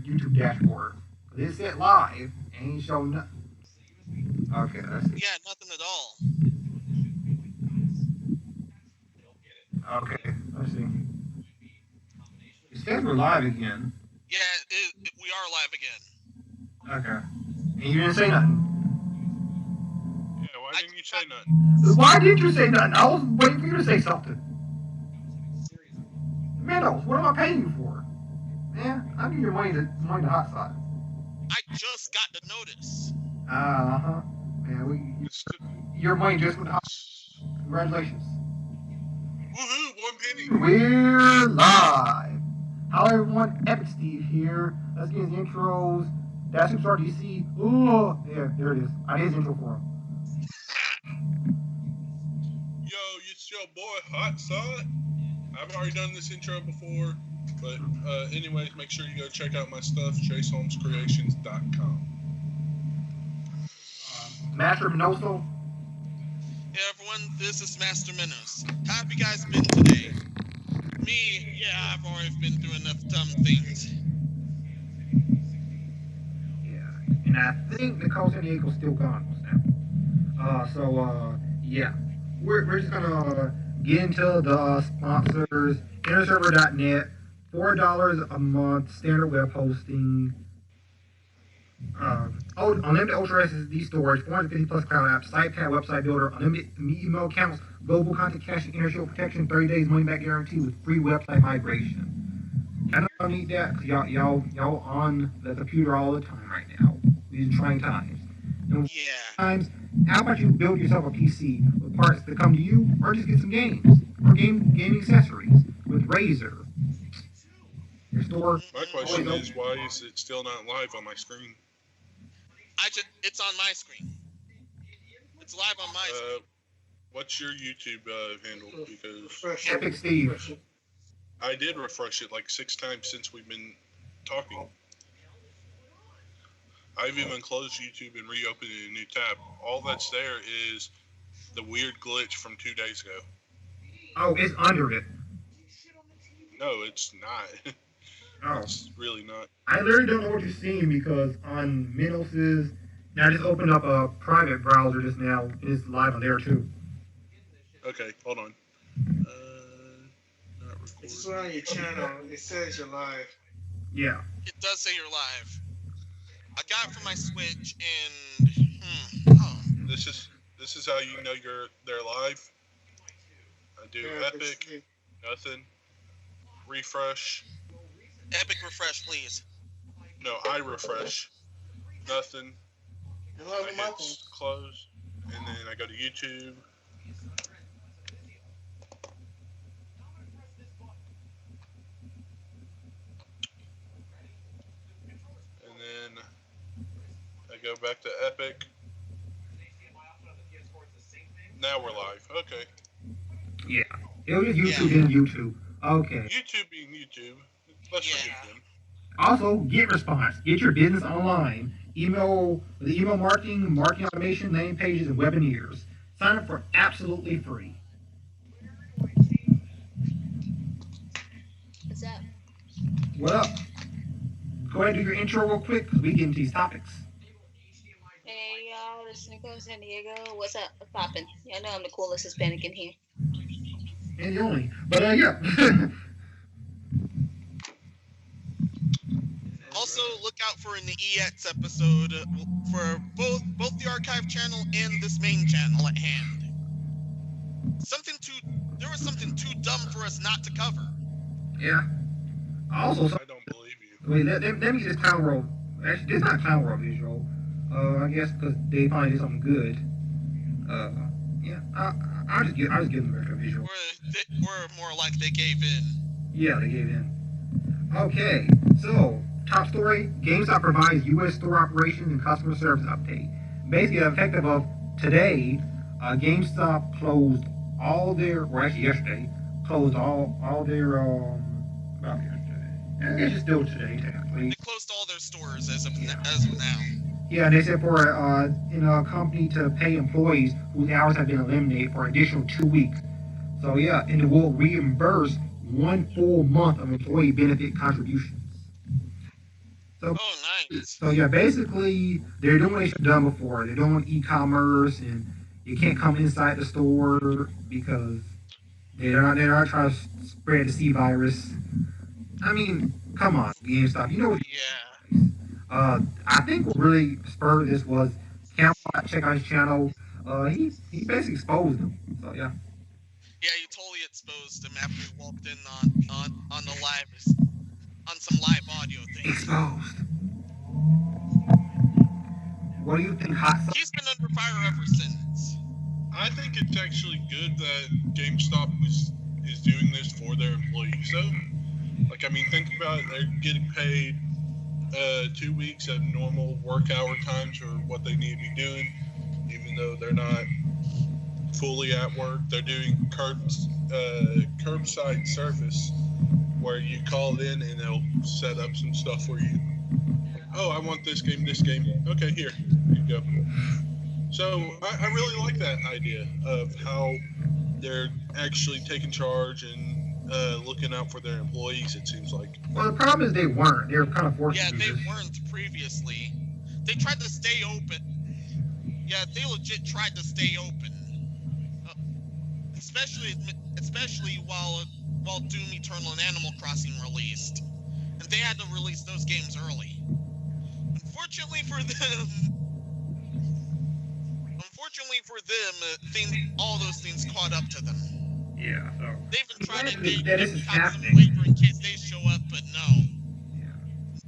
YouTube dashboard. It said live, and ain't show nothing. Okay, let's see. Yeah, nothing at all. Okay, let's see. It says we're live again. Yeah, we are live again. Okay. And you didn't say nothing. Yeah, why didn't you say nothing? Why did you say nothing? I was waiting for you to say something. Minnows, what am I paying you for? Man, I need your money to hot side. I just got the notice. Uh-huh. Man, your money just went hot. Congratulations. Woohoo, 1 penny. We're live. Hello everyone, Epic Steve here. Let's get his intros. That's Superstar DC. Ooh, yeah, there it is. I did his intro for him. Yo, it's your boy Hot Side. I've already done this intro before, but anyways, make sure you go check out my stuff, chaseholmescreations.com. Master Minoso. Hey everyone, this is Master Minos. How have you guys been today? Me, yeah, I've already been through enough dumb things. Yeah, and I think Nicole San Diego's still gone now. Yeah, we're just gonna get into the sponsors. InnerServer.net, $4 a month, standard web hosting. Unlimited Ultra SSD storage, 450 plus cloud apps, SitePad website builder, unlimited email accounts, global content caching, internet protection, 30 days money back guarantee with free website migration. I don't need that because y'all on the computer all the time right now. These are trying times. And yeah. Times, how about you build yourself a PC with parts that come to you, or just get some games or gaming accessories with Razer. Your store. My question is, why is it still not live on my screen? It's on my screen. It's live on my screen. What's your YouTube handle? Because Epic Steve. I did refresh it like 6 times since we've been talking. I've even closed YouTube and reopened a new tab. All that's there is the weird glitch from 2 days ago. Oh, it's under it. No, it's not. Oh. It's really not. I literally don't know what you're seeing because on Minos's, now I just opened up a private browser just now. It's live on there too. Okay, hold on. Not recording. It's on your channel. It says you're live. Yeah. It does say you're live. I got it from my Switch and This is how you know they're live. I do Epic, nothing. Refresh. Epic refresh, please. No, I refresh. Nothing. I hit close, and then I go to YouTube. And then I go back to Epic. Now we're live. Okay. Yeah. It was just YouTube and YouTube. Okay. YouTube being YouTube. Let's forget them. Also, get response. Get your business online. Email marketing, marketing automation, landing pages, and Webineers. Sign up for absolutely free. What's up? What up? Go ahead and do your intro real quick because we get into these topics. Hey y'all, this is Nicole San Diego. What's up? What's poppin'? Y'all know I'm the coolest Hispanic in here. And the only. But yeah. Also, look out for in the EX episode for both the archive channel and this main channel at hand. There was something too dumb for us not to cover. Yeah. Also, I don't believe you. Wait, let me just Town World. Actually, this is not Town World visual. I guess because they finally did something good. Yeah. I'll just give them a retro visual. We're more like they gave in. Yeah, they gave in. Okay, so top story: GameStop provides U.S. store operations and customer service update. Basically, effective of today, GameStop closed all their, or actually yesterday, closed all their about yesterday. I guess it's still today technically. They closed all their stores as of now. Yeah, they said for a company to pay employees whose hours have been eliminated for an additional 2 weeks. So yeah, and it will reimburse 1 full month of employee benefit contributions. Oh, nice. So yeah, basically they're doing what they should have done before. They're doing e-commerce, and you can't come inside the store because they're not trying to spread the C virus. I mean, come on, GameStop. You know what? Yeah. I think what really spurred this was Campbell. Check out his channel. He basically exposed them. So yeah, Yeah, you totally exposed him after he walked in on the live, on some live audio things. exposed. What do you think, Hot Sauce? He's been under fire ever since. I think it's actually good that GameStop is doing this for their employees, though. Like, I mean, think about it. They're getting paid 2 weeks at normal work hour times for what they need to be doing, even though they're not fully at work. They're doing curbside service where you call in and they'll set up some stuff for you. Oh, I want this game. Okay, here you go. So I really like that idea of how they're actually taking charge and looking out for their employees, it seems like. Well, the problem is they weren't. They were kind of forced Yeah, to do they this. weren't previously. They tried to stay open. Yeah, they legit tried to stay open. Especially while Doom Eternal and Animal Crossing released. And they had to release those games early. Unfortunately for them, all those things caught up to them. Yeah. So. They've been trying to That this is get some happening. labor in case they show up, but no. Yeah.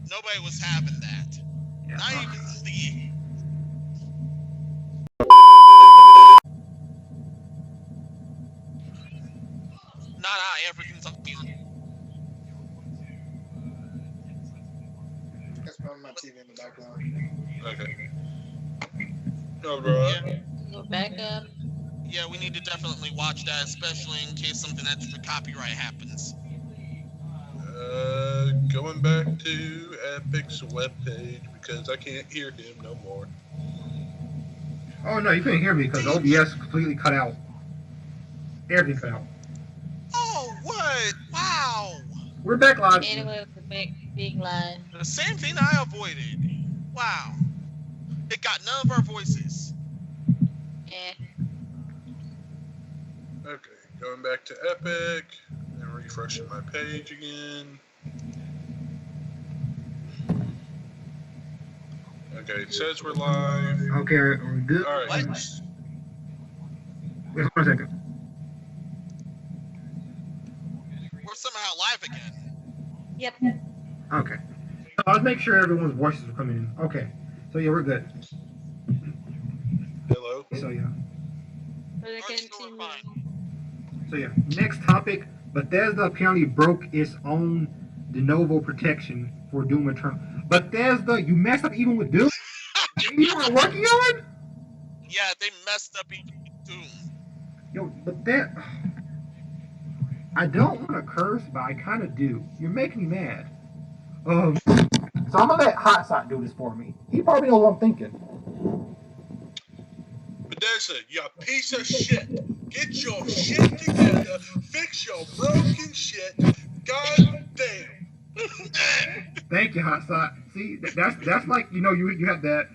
Nobody was having that. Yeah. Not even the... Everything's up to you. That's probably my TV in the background. Okay. Alright. Yeah. Go back up. Yeah, we need to definitely watch that, especially in case something extra copyright happens. Going back to Epic's webpage because I can't hear him no more. Oh no, you couldn't hear me because OBS completely cut out. Everything cut out. Oh, what? Wow. We're back live. Anyway, we're back being live. The same thing I avoided. Wow. It got none of our voices. Yeah. Okay, going back to Epic and refreshing my page again. Okay, it says we're live. Okay, we're good. All right. What? Wait 1 second. We're somehow live again. Yep. Okay. So I'll make sure everyone's voices are coming in. Okay. So yeah, we're good. Hello. So yeah. We're Alright, so we're continue. fine. So yeah. Next topic. Bethesda apparently broke its own de novo protection for Doom Eternal. Bethesda, you messed up even with Doom? You weren't working on it? Yeah, they messed up even Doom. Yo, but that... I don't want to curse, but I kind of do. You're making me mad. So I'm going to let Hot Sauce do this for me. He probably knows what I'm thinking. Bethesda, you piece of shit. Get your shit together. Fix your broken shit. God damn. Thank you, Hot Sauce. See, that's like, you know, you have that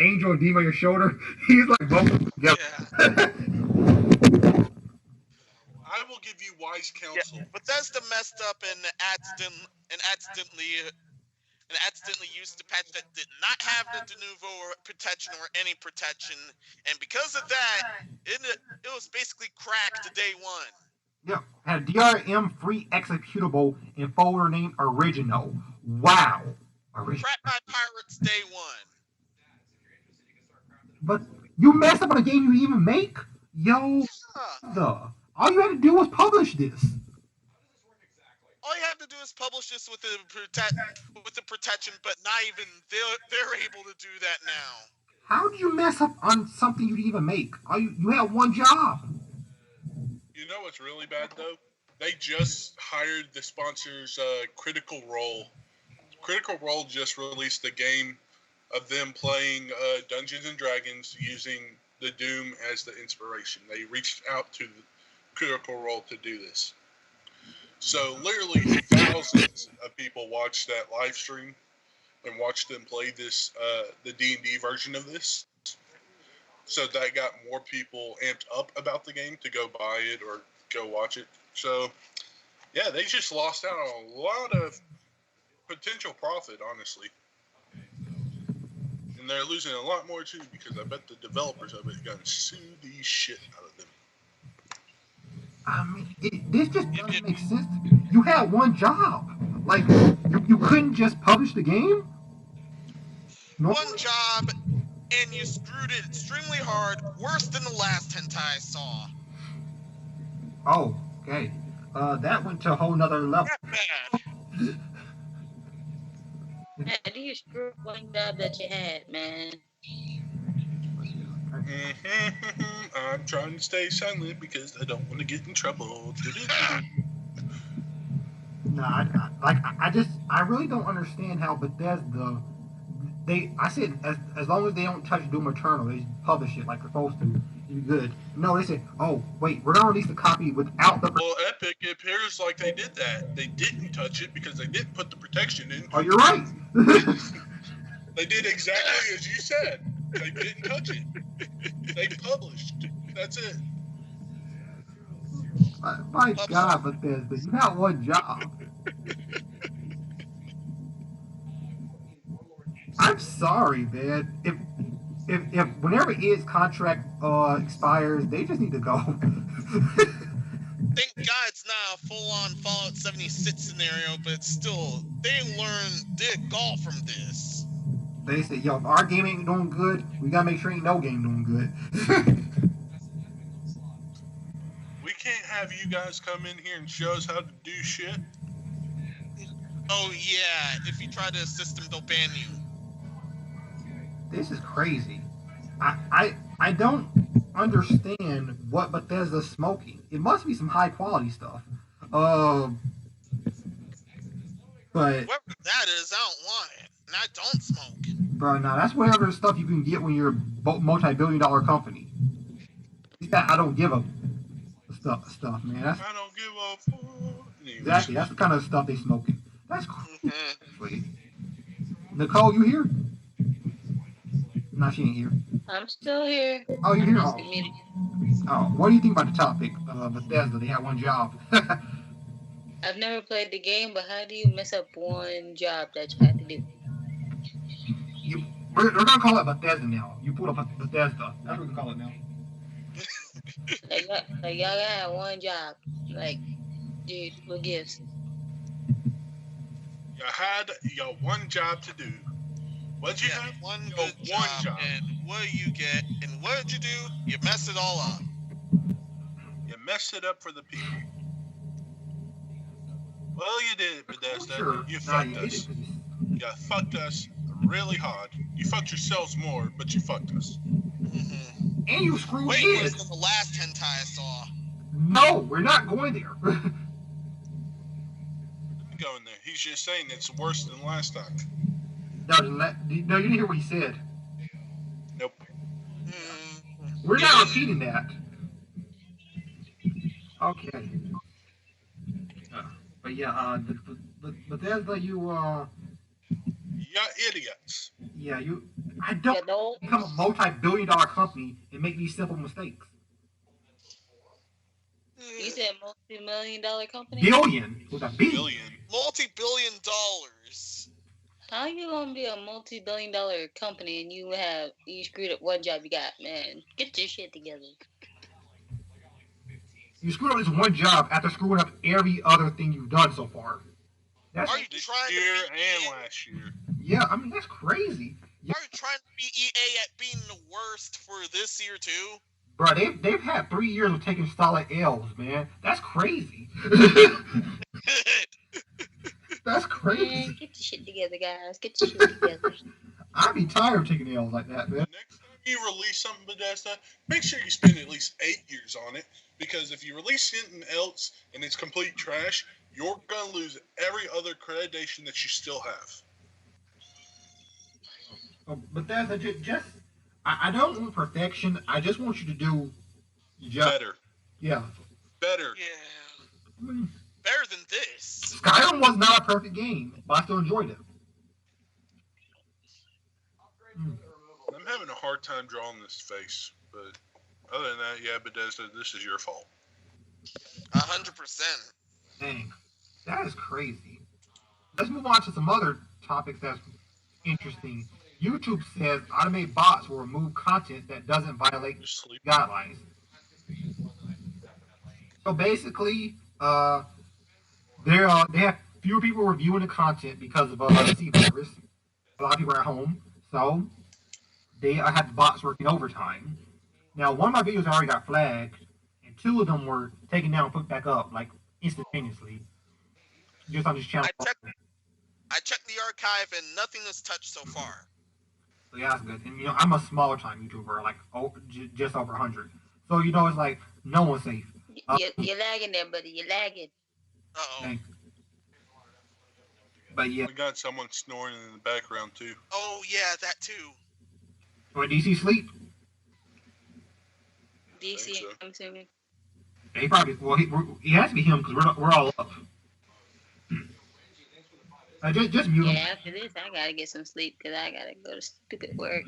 angel demon on your shoulder. He's like both together. Yeah. I will give you wise counsel. Yeah, Bethesda messed up and accidentally used a patch that did not have the de novo protection or any protection, and because of that, it was basically cracked day one. Yeah, had DRM free executable in folder name original. Wow. Cracked by pirates day one. But you messed up on a game you even make? Yo, all you had to do was publish this. All you have to do is publish this with the protection, but not even they're able to do that now. How did you mess up on something you didn't even make? You had one job. You know what's really bad though? They just hired the sponsors Critical Role. Critical Role just released a game of them playing Dungeons and Dragons using the Doom as the inspiration. They reached out to Critical Role to do this. So literally thousands of people watched that live stream and watched them play this the D&D version of this. So that got more people amped up about the game to go buy it or go watch it. So, yeah, they just lost out on a lot of potential profit, honestly. And they're losing a lot more, too, because I bet the developers of it are going to sue the shit out of them. I mean, this just doesn't make sense to me. You had one job. Like, you couldn't just publish the game? Normally? One job, and you screwed it extremely hard, worse than the last hentai I saw. Oh, okay. That went to a whole nother level. That bad. How do you screw up one job that you had, man? I'm trying to stay silent because I don't want to get in trouble. Nah, I really don't understand how Bethesda. I said as long as they don't touch Doom Eternal, they publish it like they're supposed to. You're good. No, they said, oh wait, we're gonna release the copy without the. Well, Epic, it appears like they did that. They didn't touch it because they didn't put the protection in. Oh, you're right. They did exactly as you said. They didn't touch it. They published. That's it. My God, Bethesda, you got one job. I'm sorry, man. If whenever his contract expires, they just need to go. Thank God it's not a full-on Fallout 76 scenario, but still, they did golf from this. They said, yo, if our game ain't doing good, we gotta make sure ain't no game doing good. We can't have you guys come in here and show us how to do shit. Oh yeah, if you try to assist them, they'll ban you. This is crazy. I don't understand what Bethesda's smoking. It must be some high quality stuff. But whatever that is, I don't want it, and I don't smoke. Bro, nah, that's whatever stuff you can get when you're a multi-billion-dollar company. I don't give a stuff, man. I don't give a fuck. Exactly, that's the kind of stuff they smoking. That's crazy. Nicole, you here? No, she ain't here. I'm still here. Oh, you're here? Oh, what do you think about the topic? Bethesda, they had one job. I've never played the game, but how do you mess up one job that you had to do? We're gonna call it Bethesda now. You pulled up Bethesda. That's what we're gonna call it now. Like y'all had one job. Like, dude, what gives? You had your one job to do. What'd you have? One good job. And what do you get? And what did you do? You messed it all up. You messed it up for the people. Well, you did, Bethesda. Sure. You fucked us. You fucked us really hard. You fucked yourselves more, but you fucked us. Mm-hmm. And you screwed Wait, kids. was the last hentai I saw. No, we're not going there. I'm going there. He's just saying it's worse than last time. No, you didn't hear what he said. Nope. We're not repeating that. Okay. But yeah, Bethesda, you idiots. Yeah, I don't become a multi-billion-dollar company and make these simple mistakes. You said multi-million-dollar company? Billion with a B. Billion. Multi-billion dollars. How you gonna be a multi-billion-dollar company and you screwed up one job you got, man? Get your shit together. You screwed up this one job after screwing up every other thing you've done so far. Are you trying to year beat and EA? last year? Yeah, I mean that's crazy. Are you trying to beat EA at being the worst for this year too? Bro, they've had 3 years of taking solid L's, man. That's crazy. That's crazy. Man, get your shit together, guys. Get your shit together. I'd be tired of taking L's like that, man. Next time you release something, Bethesda, make sure you spend at least 8 years on it. Because if you release something else and it's complete trash, you're going to lose every other accreditation that you still have. Bethesda, just I don't want perfection. I just want you to do better. Yeah. Better. Yeah. Better than this. Skyrim was not a perfect game, but I still enjoyed it. having a hard time drawing this face, but other than that, yeah, Bethesda, this is your fault. 100%. Dang, that is crazy. Let's move on to some other topics that's interesting. YouTube says automated bots will remove content that doesn't violate Just sleep. guidelines. So basically, they have fewer people reviewing the content because of the C virus. A lot of people are at home, so they have the bots working overtime. Now, one of my videos already got flagged, and two of them were taken down and put back up like instantaneously. Just on this channel. I checked the archive and nothing is touched so far. So yeah, that's good. And you know, I'm a smaller time YouTuber, like just over 100. So you know, it's like no one's safe. You're lagging there, buddy. You're lagging. Uh-oh. But yeah. We got someone snoring in the background too. Oh yeah, that too. When DC sleep? DC, so. I'm assuming. He probably, well, he has to be him because we're all up. Just mute him. Yeah, after this, I gotta get some sleep because I gotta go to stupid work.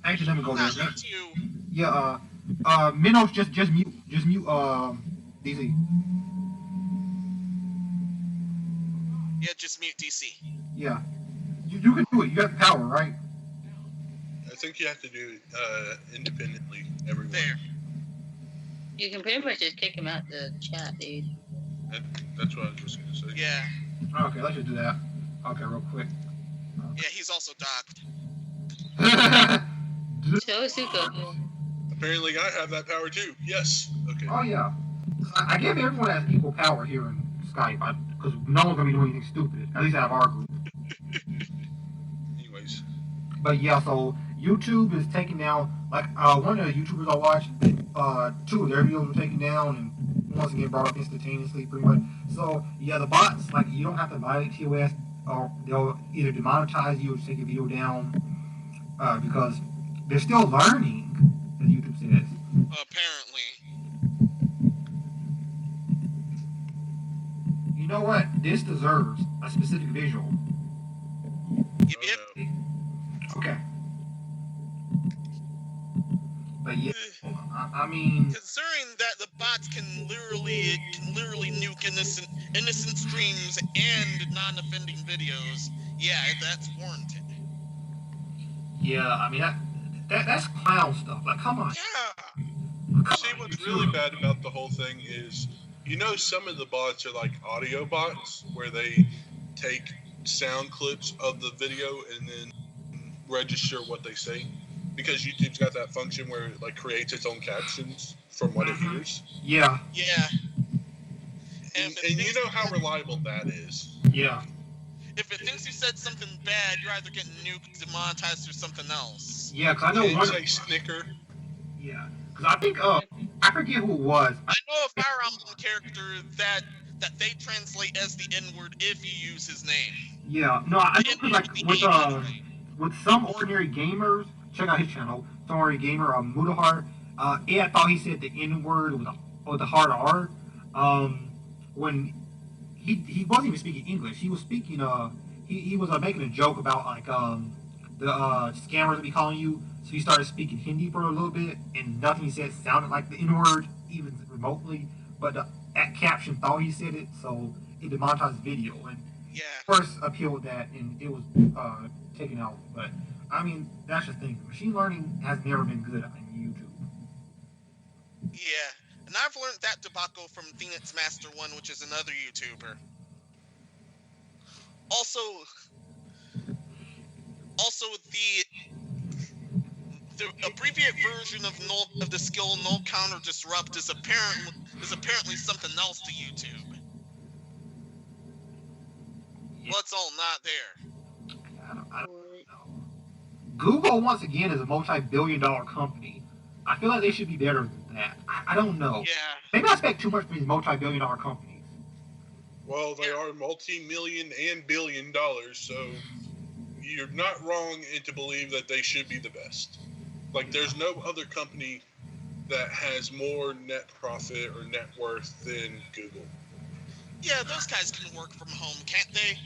Actually, let me go there. Me too. Yeah, Minos, just mute, DC. Yeah, just mute DC. Yeah, you can do it. You have power, right? I think you have to do it independently. Everyone. There. You can pretty much just kick him out the chat, dude. That's what I was just gonna say. Yeah. Okay, let's just do that. Okay, real quick. Yeah, he's also docked. So super. Apparently, I have that power too. Yes. Okay. Oh yeah, I give everyone has equal power here in Skype because no one's gonna be doing anything stupid. At least out of our group. Anyways. But yeah, so YouTube is taking down like one of the YouTubers I watched. Two of their videos were taken down and once again brought up instantaneously, pretty much. So yeah, the bots, like, you don't have to violate TOS, or they'll either demonetize you or take your video down because they're still learning, as YouTube says. Apparently. You know what? This deserves a specific visual. Yep. Okay. But yeah, I mean, considering that the bots can literally nuke innocent streams and non-offending videos, yeah, that's warranted. yeah, I mean that's clown stuff. Like, come on. Yeah. See, what's really bad about the whole thing is, you know, some of the bots are like audio bots where they take sound clips of the video and then register what they say. Because YouTube's got that function where it like creates its own captions from what it hears. Yeah. Yeah. And you know how reliable that is. Yeah. If it thinks you said something bad, you're either getting nuked, demonetized, or something else. Yeah, because I know Did one. Say snicker. Yeah, because I think I forget who it was. I know a Fire Emblem character that they translate as the N-word if you use his name. Yeah, no, I know like with some ordinary gamers. Check out his channel, Some Ordinary Gamer, Mudahar. I thought he said the N-word with a hard R. When he wasn't even speaking English. He was speaking he was making a joke about like the scammers be calling you. So he started speaking Hindi for a little bit, and nothing he said sounded like the N-word even remotely. But that caption thought he said it, so it demonetized the video. And yeah, first appealed that, and it was taken out. But I mean, that's the thing. Machine learning has never been good on YouTube. Yeah, and I've learned that debacle from Phoenix Master 1, which is another YouTuber. Also, the abbreviated version of the skill null counter disrupt is apparently something else to YouTube. Well, it's all not there. I don't know. Google, once again, is a multi-billion-dollar company. I feel like they should be better than that. I don't know. Yeah. Maybe I expect too much from these multi-billion-dollar companies. Well, they are multi-million and billion dollars, so you're not wrong to believe that they should be the best. Like, there's no other company that has more net profit or net worth than Google. Yeah, those guys can work from home, can't they?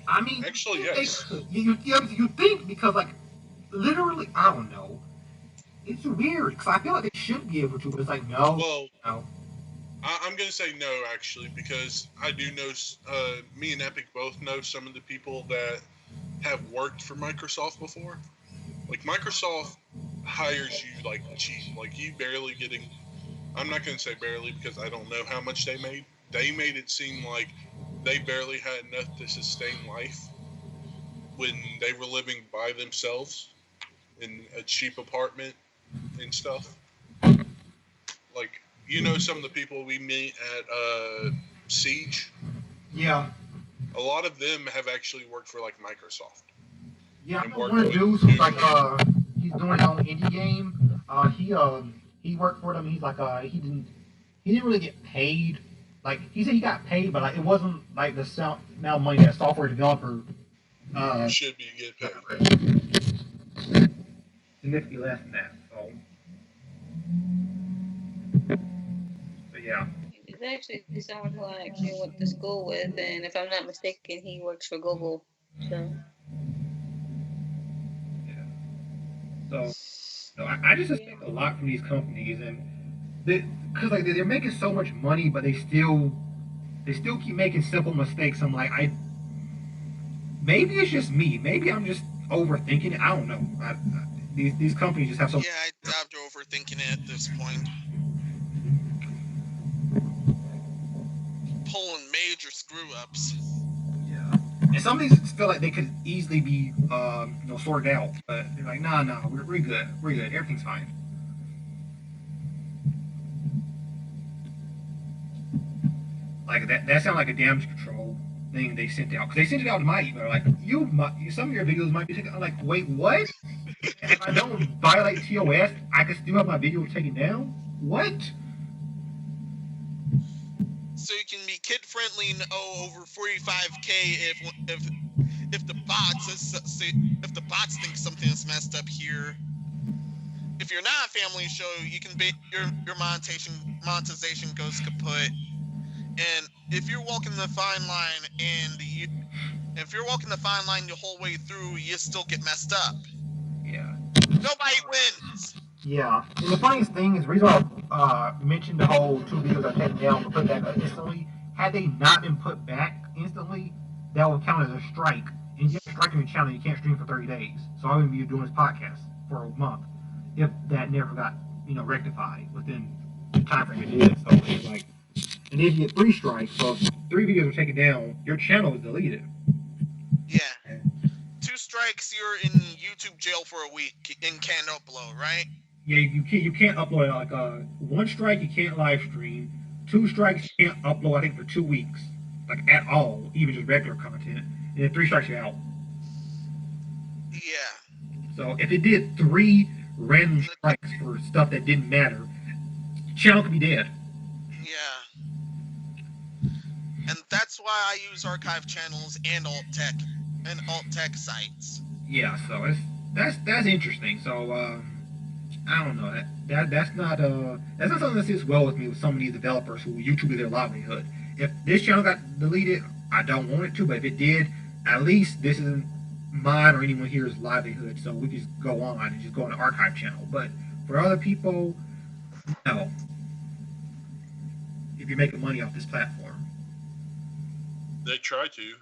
I mean, actually, yes. You think, because, like, literally, I don't know. It's weird because I feel like they should be able to, but it's like no, Well, no. I'm gonna say no actually, because I do know. Me and Epic both know some of the people that have worked for Microsoft before. Like Microsoft hires you like cheap, like you barely getting. I'm not gonna say barely because I don't know how much they made. They made it seem like they barely had enough to sustain life when they were living by themselves in a cheap apartment and stuff. Like, you know, some of the people we meet at Siege, Yeah, a lot of them have actually worked for like Microsoft yeah. I and know worked one with dude who's like numerous. he's doing his own indie game. He worked for them. He's like he didn't really get paid. Like he said he got paid, but like it wasn't like the amount of money that a software developer uh Should be get paid. significantly less than that. So yeah. He's actually someone who I actually went to school with, and if I'm not mistaken, he works for Google. So. So, so I just expect a lot from these companies, and because like they're making so much money, but they still keep making simple mistakes. I'm like, maybe it's just me. Maybe I'm just overthinking it. I don't know. These companies just have so. Yeah, I doubt you're overthinking it at this point. Pulling major screw ups. Yeah. And some of these feel like they could easily be, sorted out, but they're like, nah, we're good, everything's fine. Like that sounds like a damage control thing they sent out because they sent it out to my email. Like some of your videos might be taken. I'm like, wait, what? If I don't violate TOS, I can still have my video taken down. What? So you can be kid friendly and over 45K if the bots think something is messed up here. If you're not a family show, you can be your monetization goes kaput. And if you're walking the fine line if you're walking the fine line the whole way through, you still get messed up. Yeah. Nobody wins. Yeah. And the funniest thing is the reason why I mentioned the whole two videos are taken down but put back up instantly. Had they not been put back instantly, that would count as a strike. And you have a strike on your channel, you can't stream for 30 days. So I wouldn't be doing this podcast for a month if that never got rectified within the time frame it did. So it's like, and if you get three strikes, so if three videos are taken down, your channel is deleted. Yeah. 2 strikes, you're in YouTube jail for a week and can't upload, right? Yeah, you can't upload like 1 strike you can't live stream, 2 strikes you can't upload I think for 2 weeks, like at all, even just regular content, and then 3 strikes you're out. Yeah. So if it did 3 random strikes for stuff that didn't matter, channel could be dead. Yeah. And that's why I use archive channels and alt tech sites. Yeah, so that's interesting. So I don't know. That's not something that sits well with me with some of these developers who YouTube is their livelihood. If this channel got deleted, I don't want it to, but if it did, at least this isn't mine or anyone here's livelihood, so we can just go on and just go on the archive channel. But for other people, no. If you're making money off this platform. They try to.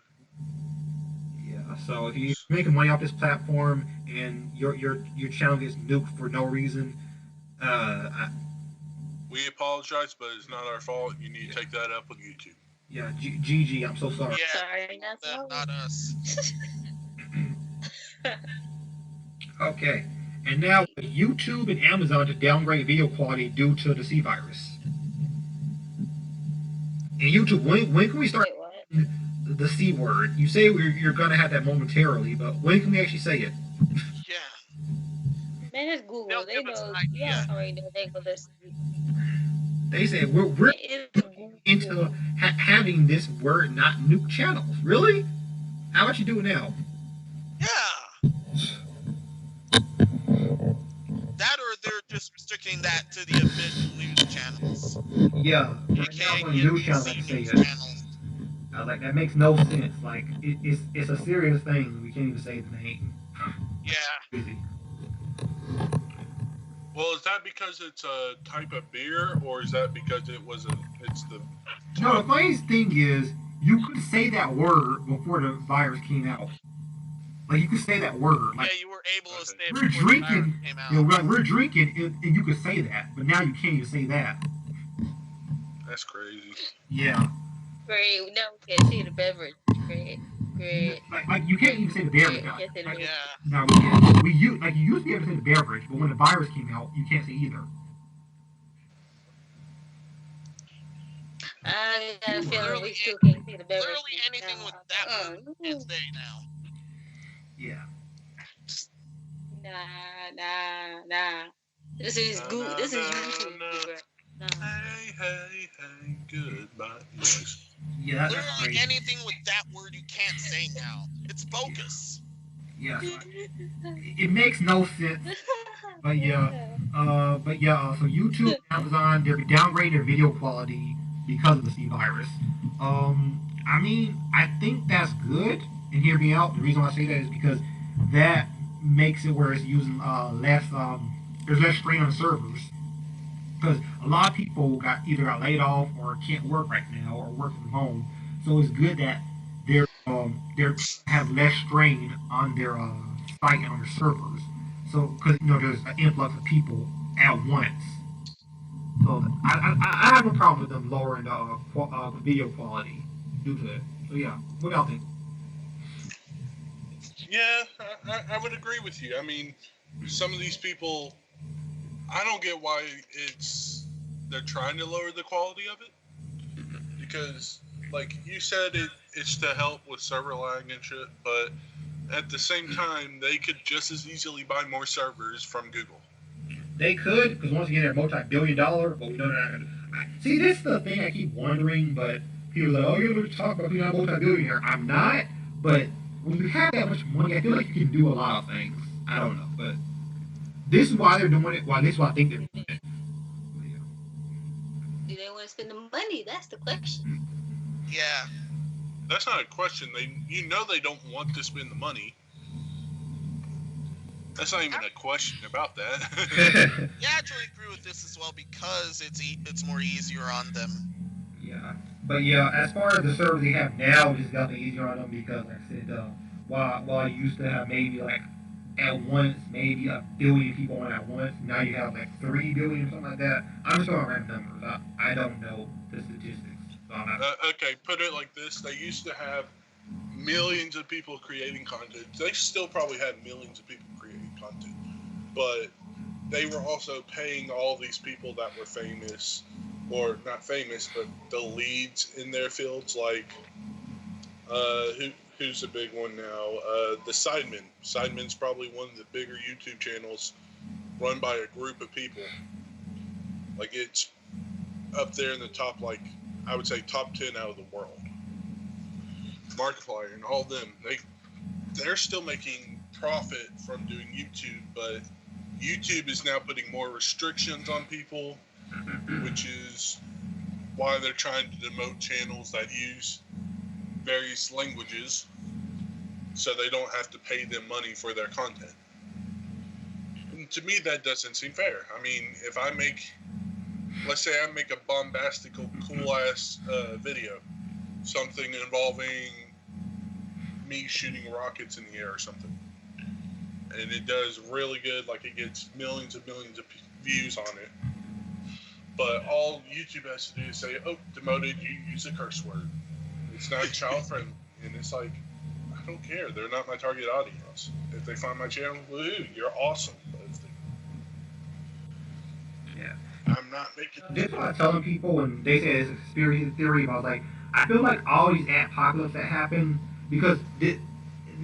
Yeah, so if you're making money off this platform and your channel gets nuked for no reason, we apologize, but it's not our fault. You need to take that up with YouTube. Yeah, GG, I'm so sorry. Yeah, sorry, not us. Okay, and now YouTube and Amazon to downgrade video quality due to the C virus. And YouTube, when can we start the C word? You say you're gonna have that momentarily, but when can we actually say it? Yeah. Man, it's Google. They know. Yeah, already know they go this. They said we're into having this word not nuke channels. Really? How about you do it now? Yeah. That or they're just restricting that to the official news channels. Yeah. You right can't now, news channels see say news it. channels. I was like, that makes no sense. Like, it's a serious thing. We can't even say the name. Yeah. Crazy. Well, is that because it's a type of beer, or is that because it's the No, the funniest thing is you could say that word before the virus came out. Like you could say that word. Like Yeah, you were able to say it we're before the virus drinking, came you know, out. we're drinking, and you could say that, but now you can't even say that. That's crazy. Yeah. Great. We never can see the beverage. Great. Great. Like you can't even say the beverage. Great. Can't say the Like, beverage. Yeah. no, we can't. We use like you used to be able to say the beverage, but when the virus came out, you can't say either. I got a feeling Literally, we still can't see the beverage. literally anything with that word you can't say now. Yeah. Nah. This is good. This is YouTube. No. Hey, goodbye. Yes. Yeah, that's Literally crazy. anything with that word you can't say now. It's bogus. Yeah. So it makes no sense. But yeah. So YouTube, Amazon, they're downgrading their video quality because of the C virus. I mean, I think that's good. And hear me out. The reason why I say that is because that makes it where it's using less. There's less strain on the servers because a lot of people got laid off or can't work right now or work from home. So it's good that they're have less strain on their site and on their servers. So because there's an influx of people at once. So I have no problem with them lowering the video quality due to it. So yeah, what y'all think? Yeah, I would agree with you. I mean, some of these people, I don't get why they're trying to lower the quality of it. Because, like you said, it's to help with server lag and shit, but at the same time, they could just as easily buy more servers from Google. They could, because once again, they're multi-billion-dollar, but we know they're not going to. See, this is the thing I keep wondering, but people are like, oh, you're going to talk about being a multi-billionaire. I'm not, but when you have that much money, I feel like you can do a lot of things. I don't know, but this is why they're doing it. Why this is why I think they're doing it. Do they want to spend the money? That's the question. Yeah. That's not a question. They don't want to spend the money. That's not even a question about that. Yeah, I actually agree with this as well because it's more easier on them. Yeah, but yeah, as far as the servers they have now, it's definitely easier on them because, like I said, while you used to have maybe like at once maybe a billion people on at once, now you have like 3 billion or something like that. I'm just throwing random numbers. I don't know the statistics. So Okay, put it like this: they used to have millions of people creating content. They still probably had millions of people creating content, but they were also paying all these people that were famous, or not famous, but the leads in their fields. Like, who's a big one now? The Sidemen. Sidemen's probably one of the bigger YouTube channels run by a group of people. Like, it's up there in the top, like, I would say top 10 out of the world. Markiplier and all them, they're still making profit from doing YouTube, but YouTube is now putting more restrictions on people, which is why they're trying to demote channels that use various languages so they don't have to pay them money for their content. And to me, that doesn't seem fair. I mean, if let's say I make a bombastical, cool-ass video, something involving me shooting rockets in the air or something, and it does really good, like it gets millions of views on it, but all YouTube has to do is say, oh, demoted, you use a curse word, it's not child friendly. And it's like, I don't care, they're not my target audience. If they find my channel, woohoo, you're awesome. But if yeah. I'm not making. This is what I'm telling people when they say it's a conspiracy theory. But I was like, I feel like all these apocalypses that happen because this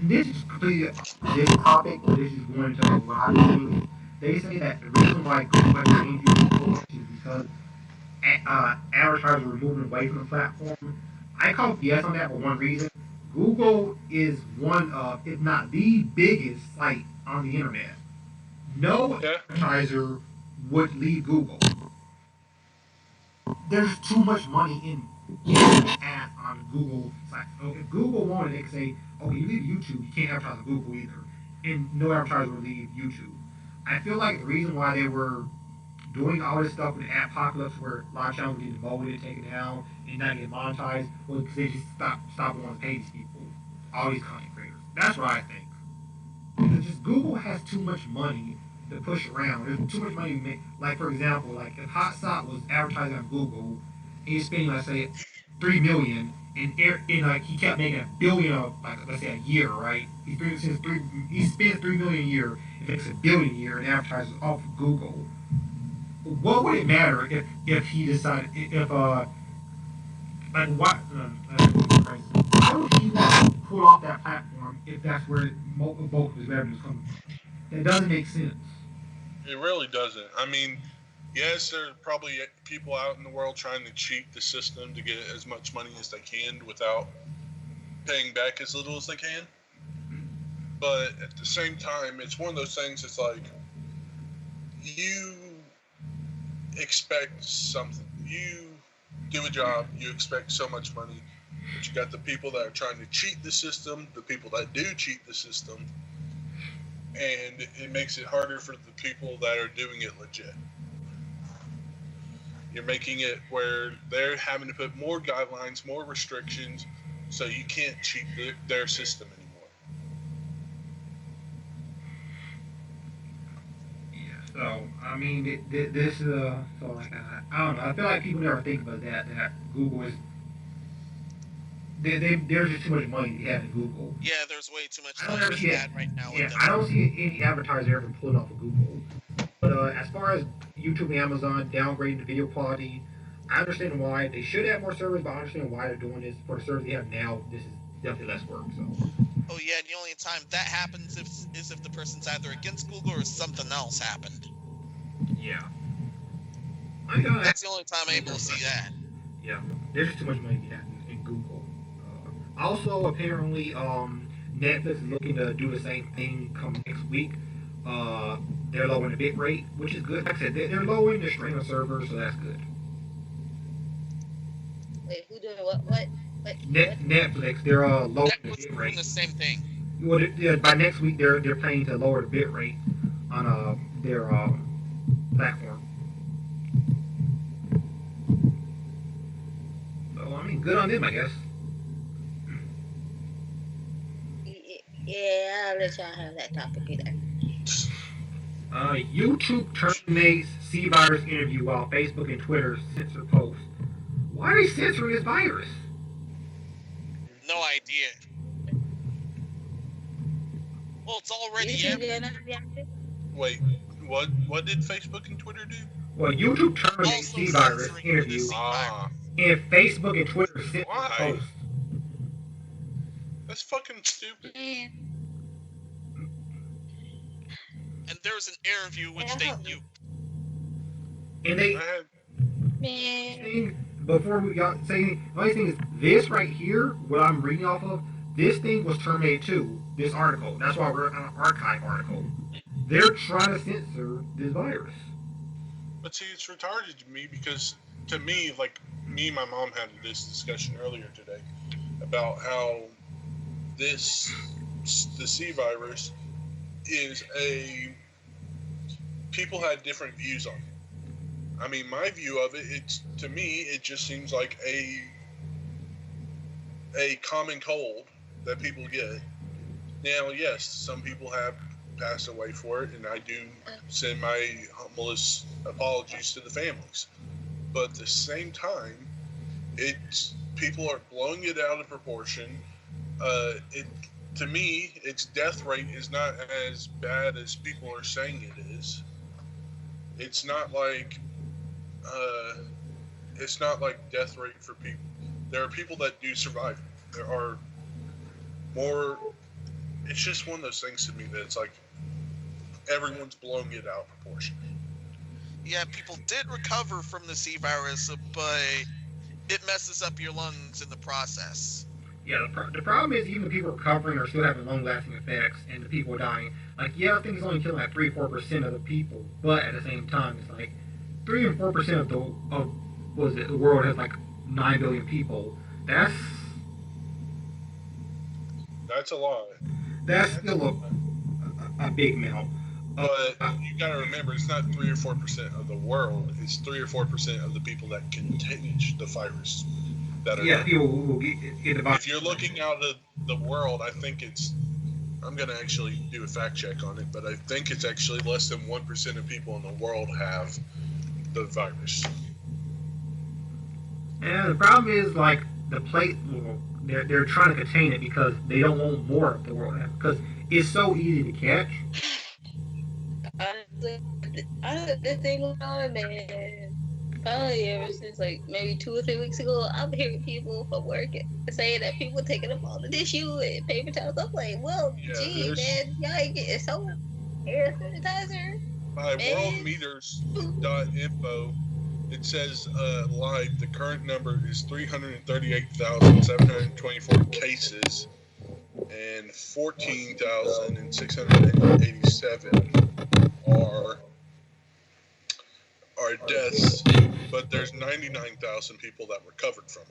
is completely this topic. This is going to a lot of things. They say that the reason why Google has changed is because advertisers are moving away from the platform. I call BS on that for one reason. Google is one of, if not the biggest site on the internet. No advertiser would leave Google. There's too much money in getting ads on Google sites. So if Google wanted, they could say, okay, you leave YouTube, you can't advertise on Google either. And no advertiser would leave YouTube. I feel like the reason why they were doing all this stuff with the apocalypse, where a lot of channels get demoted, taken down, and not get monetized, was because they just stopped wanting to pay these people, all these content creators. That's what I think. Because just Google has too much money to push around. There's too much money to make. Like for example, like if Hot Sot was advertising on Google, and he's spending let's say 3 million, and like he kept making 1 billion of like let's say a year, right? He spends 3 million a year and makes 1 billion a year and advertises off of Google. What would it matter if he decided if like what why would he want to pull off that platform if that's where both of his revenues come from? That doesn't make sense. It really doesn't. I mean, yes, there are probably people out in the world trying to cheat the system to get as much money as they can without paying back as little as they can. But at the same time, it's one of those things. It's like you expect something. You do a job, you expect so much money. But you got the people that are trying to cheat the system, the people that do cheat the system, and it makes it harder for the people that are doing it legit. You're making it where they're having to put more guidelines, more restrictions, so you can't cheat their system anymore. So I mean, this so like I don't know. I feel like people never think about that. That Google is there's just too much money to have in Google. Yeah, there's way too much I don't money ever to see be it. had right now Yeah, with them. I don't see any advertiser ever pulling off of Google. But as far as YouTube and Amazon downgrading the video quality, I understand why they should have more servers, but I understand why they're doing this. For the servers they have now, this is definitely less work. So. Oh yeah, the only time that happens is if the person's either against Google or something else happened. Yeah. That's the only time I'm able to see that. Yeah, there's just too much money to have in Google. Also, apparently, Netflix is looking to do the same thing come next week. They're lowering the bit rate, which is good. Like I said, they're lowering the streaming servers, so that's good. Wait, who doing what? Netflix, they're lowering the Netflix bit doing rate. the same thing. Well, by next week, they're planning to lower the bit rate on their platform. So I mean, good on them, I guess. Yeah, I'll let y'all have that topic either. YouTube terminates C-virus interview while Facebook and Twitter censor posts. Why are they censoring this virus? No idea. Well, it's already in. Wait, what did Facebook and Twitter do? Well, YouTube terminates Also C-virus censoring interview, the C-virus. and Facebook and Twitter censor Why? posts. That's fucking stupid. And there's an interview which they nuked. And they before we got saying the only thing is this right here, what I'm reading off of, this thing was terminated too. This article. That's why we're on an archive article. They're trying to censor this virus. But see, it's retarded to me because, to me, like, me and my mom had this discussion earlier today about how the C virus is people had different views on it. I mean, my view of it, to me, it just seems like a common cold that people get. Now, yes, some people have passed away for it, and I do send my humblest apologies to the families. But at the same time, people are blowing it out of proportion. To me, its death rate is not as bad as people are saying it is. It's not like death rate for people. There are people that do survive. There are more. It's just one of those things to me that it's like everyone's blowing it out of proportion. Yeah, people did recover from the C virus, but it messes up your lungs in the process. Yeah, the problem is even the people recovering are still having long-lasting effects, and the people dying. Like, yeah, I think it's only killing like 3-4% of the people, but at the same time, it's like 3 and 4% of the world has like 9 billion people. That's a lot. That's still a big amount. But you got to remember, it's not 3 or 4% of the world. It's 3 or 4% of the people that contage the virus. That are people who get the virus. If you're looking out of the world, I think it's. I'm gonna actually do a fact check on it, but I think it's actually less than 1% of people in the world have the virus. And the problem is like the place. Well, they're trying to contain it because they don't want more of the world because it's so easy to catch. Honestly, the thing going on, man. Probably ever since like maybe 2 or 3 weeks ago, I'm hearing people from work saying that people taking up all the tissue and paper towels. I'm like, well, gee, man, y'all ain't getting soap, air sanitizer. By worldmeters.info, it says live the current number is 338,724 cases and 14,687 are deaths, but there's 99,000 people that recovered from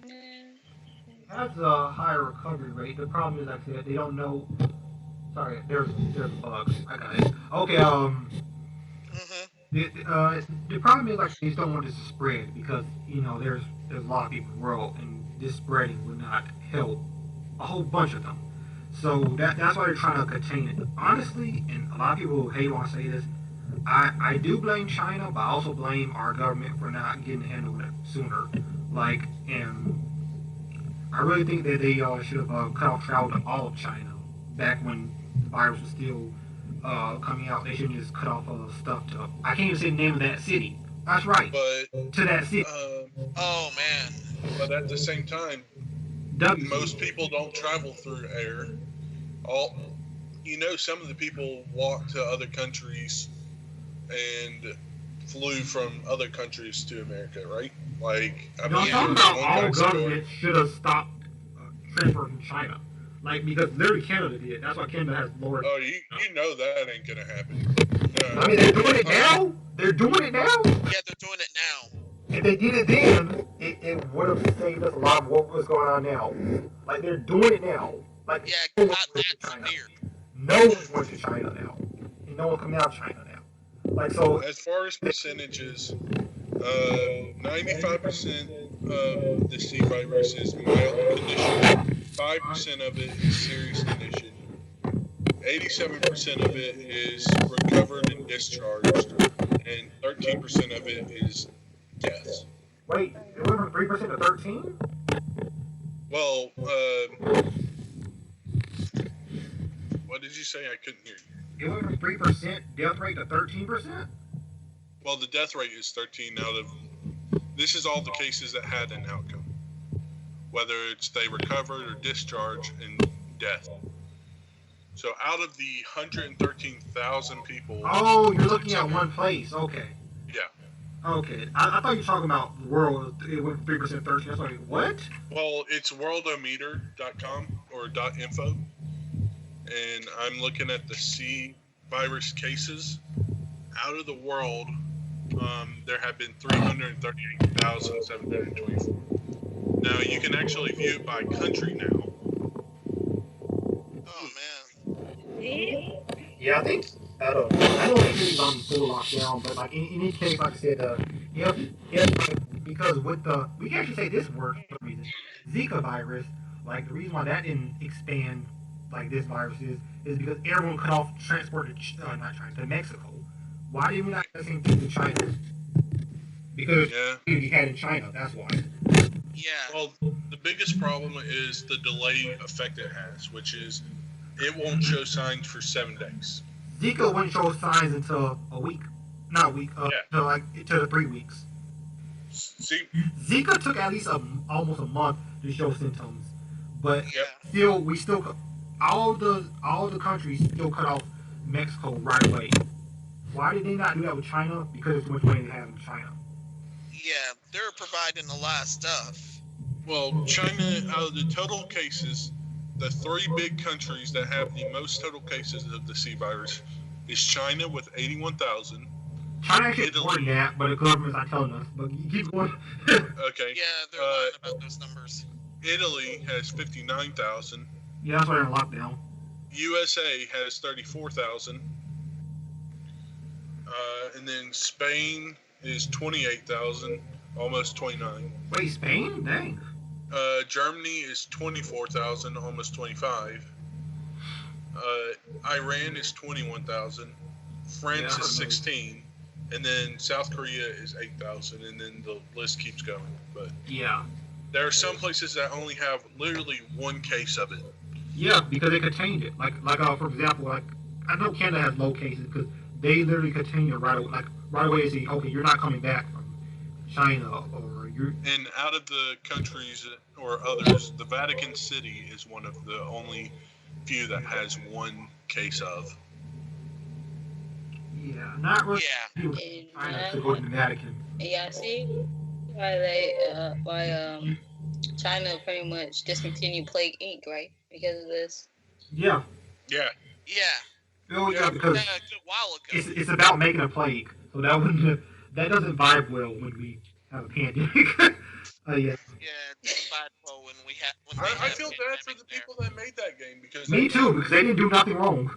it. It has a higher recovery rate. The problem is, like I said, they don't know. Sorry, there's bugs. I got it. Okay. The problem is like they just don't want this to spread because there's a lot of people in the world and this spreading would not help a whole bunch of them. So that's why they're trying to contain it. Honestly, and a lot of people hate when I say this, I do blame China, but I also blame our government for not getting handled it sooner. Like, and I really think that they should have cut off travel to all of China back when the virus was still coming out. They shouldn't just cut off stuff to. I can't even say the name of that city. That's right. But to that city. Oh man. But at the same time, most people don't travel through air. Some of the people walk to other countries and flew from other countries to America, right? Like, I'm talking about all governments should have stopped transfer from China. Like, because literally Canada did. That's why Canada has lower. Oh, you know that ain't gonna happen. No. I mean, they're doing it now. They're doing it now. Yeah, they're doing it now. If they did it then, it would have saved us a lot of what was going on now. Like, they're doing it now. Like, yeah, not that severe. No one's going to China now. And no one's coming out of China now. Like, so. As far as percentages, 95% of the C virus is mild condition. 5% of it is serious condition. 87% of it is recovered and discharged, and 13% of it is deaths. Wait, it went from 3% to 13? Well, what did you say? I couldn't hear you. It went from 3% death rate to 13%? Well, the death rate is 13 out of... This is all the cases that had an outcome. Whether it's they recovered or discharged and death. So out of the 113,000 people... Oh, you're looking at one place. Okay. Yeah. Okay. I thought you were talking about the world. It went from 3% to 13%. I was like, what? Well, it's worldometer.com or .info. And I'm looking at the C virus cases. Out of the world, there have been 338,724. Now, you can actually view it by country now. Oh, man. Yeah, I think, I don't think it's on full lockdown, but like in any case, like I said, because with we can actually say this works for some reason. Zika virus, like the reason why that didn't expand like this virus is because everyone cut off transport to Mexico. Why did we not do the same thing to China? Because we had in China, that's why. Yeah. Well, the biggest problem is the delay effect it has, which is it won't show signs for 7 days. Zika wouldn't show signs until a week. Not a week, to 3 weeks. See? Zika took at least almost a month to show symptoms. But all the countries still cut off Mexico right away. Why did they not do that with China? Because there's too much money they have in China. Yeah, they're providing a lot of stuff. Well, China, out of the total cases, the 3 big countries that have the most total cases of the C virus is China with 81,000. China actually reporting that, but the government's not telling us. But you keep going. Okay. Yeah, they're lying about those numbers. Italy has 59,000. Yeah, that's why they're in lockdown. USA has 34,000. And then Spain is 28,000, almost 29. Wait, Spain? Dang. Germany is 24,000, almost 25. Iran is 21,000. France is 16. And then South Korea is 8,000. And then the list keeps going. But yeah, there are some places that only have literally one case of it. Yeah, because they could change it. Like for example, like I know Canada has low cases because they literally could change it right away. Like right away, they say, okay, you're not coming back from China or you're. And out of the countries or others, the Vatican City is one of the only few that has one case of. Yeah, not really. Yeah. China to go to the Vatican. Yeah, see why China pretty much discontinued Plague Inc. right because of this. Yeah. Yeah. Yeah. Oh yeah, because a good while ago. it's about making a plague, so that doesn't vibe well when we have a pandemic. Yeah. Yeah, it didn't vibe well when we had. I feel bad for the people that made that game because. Me too, because they didn't do nothing wrong.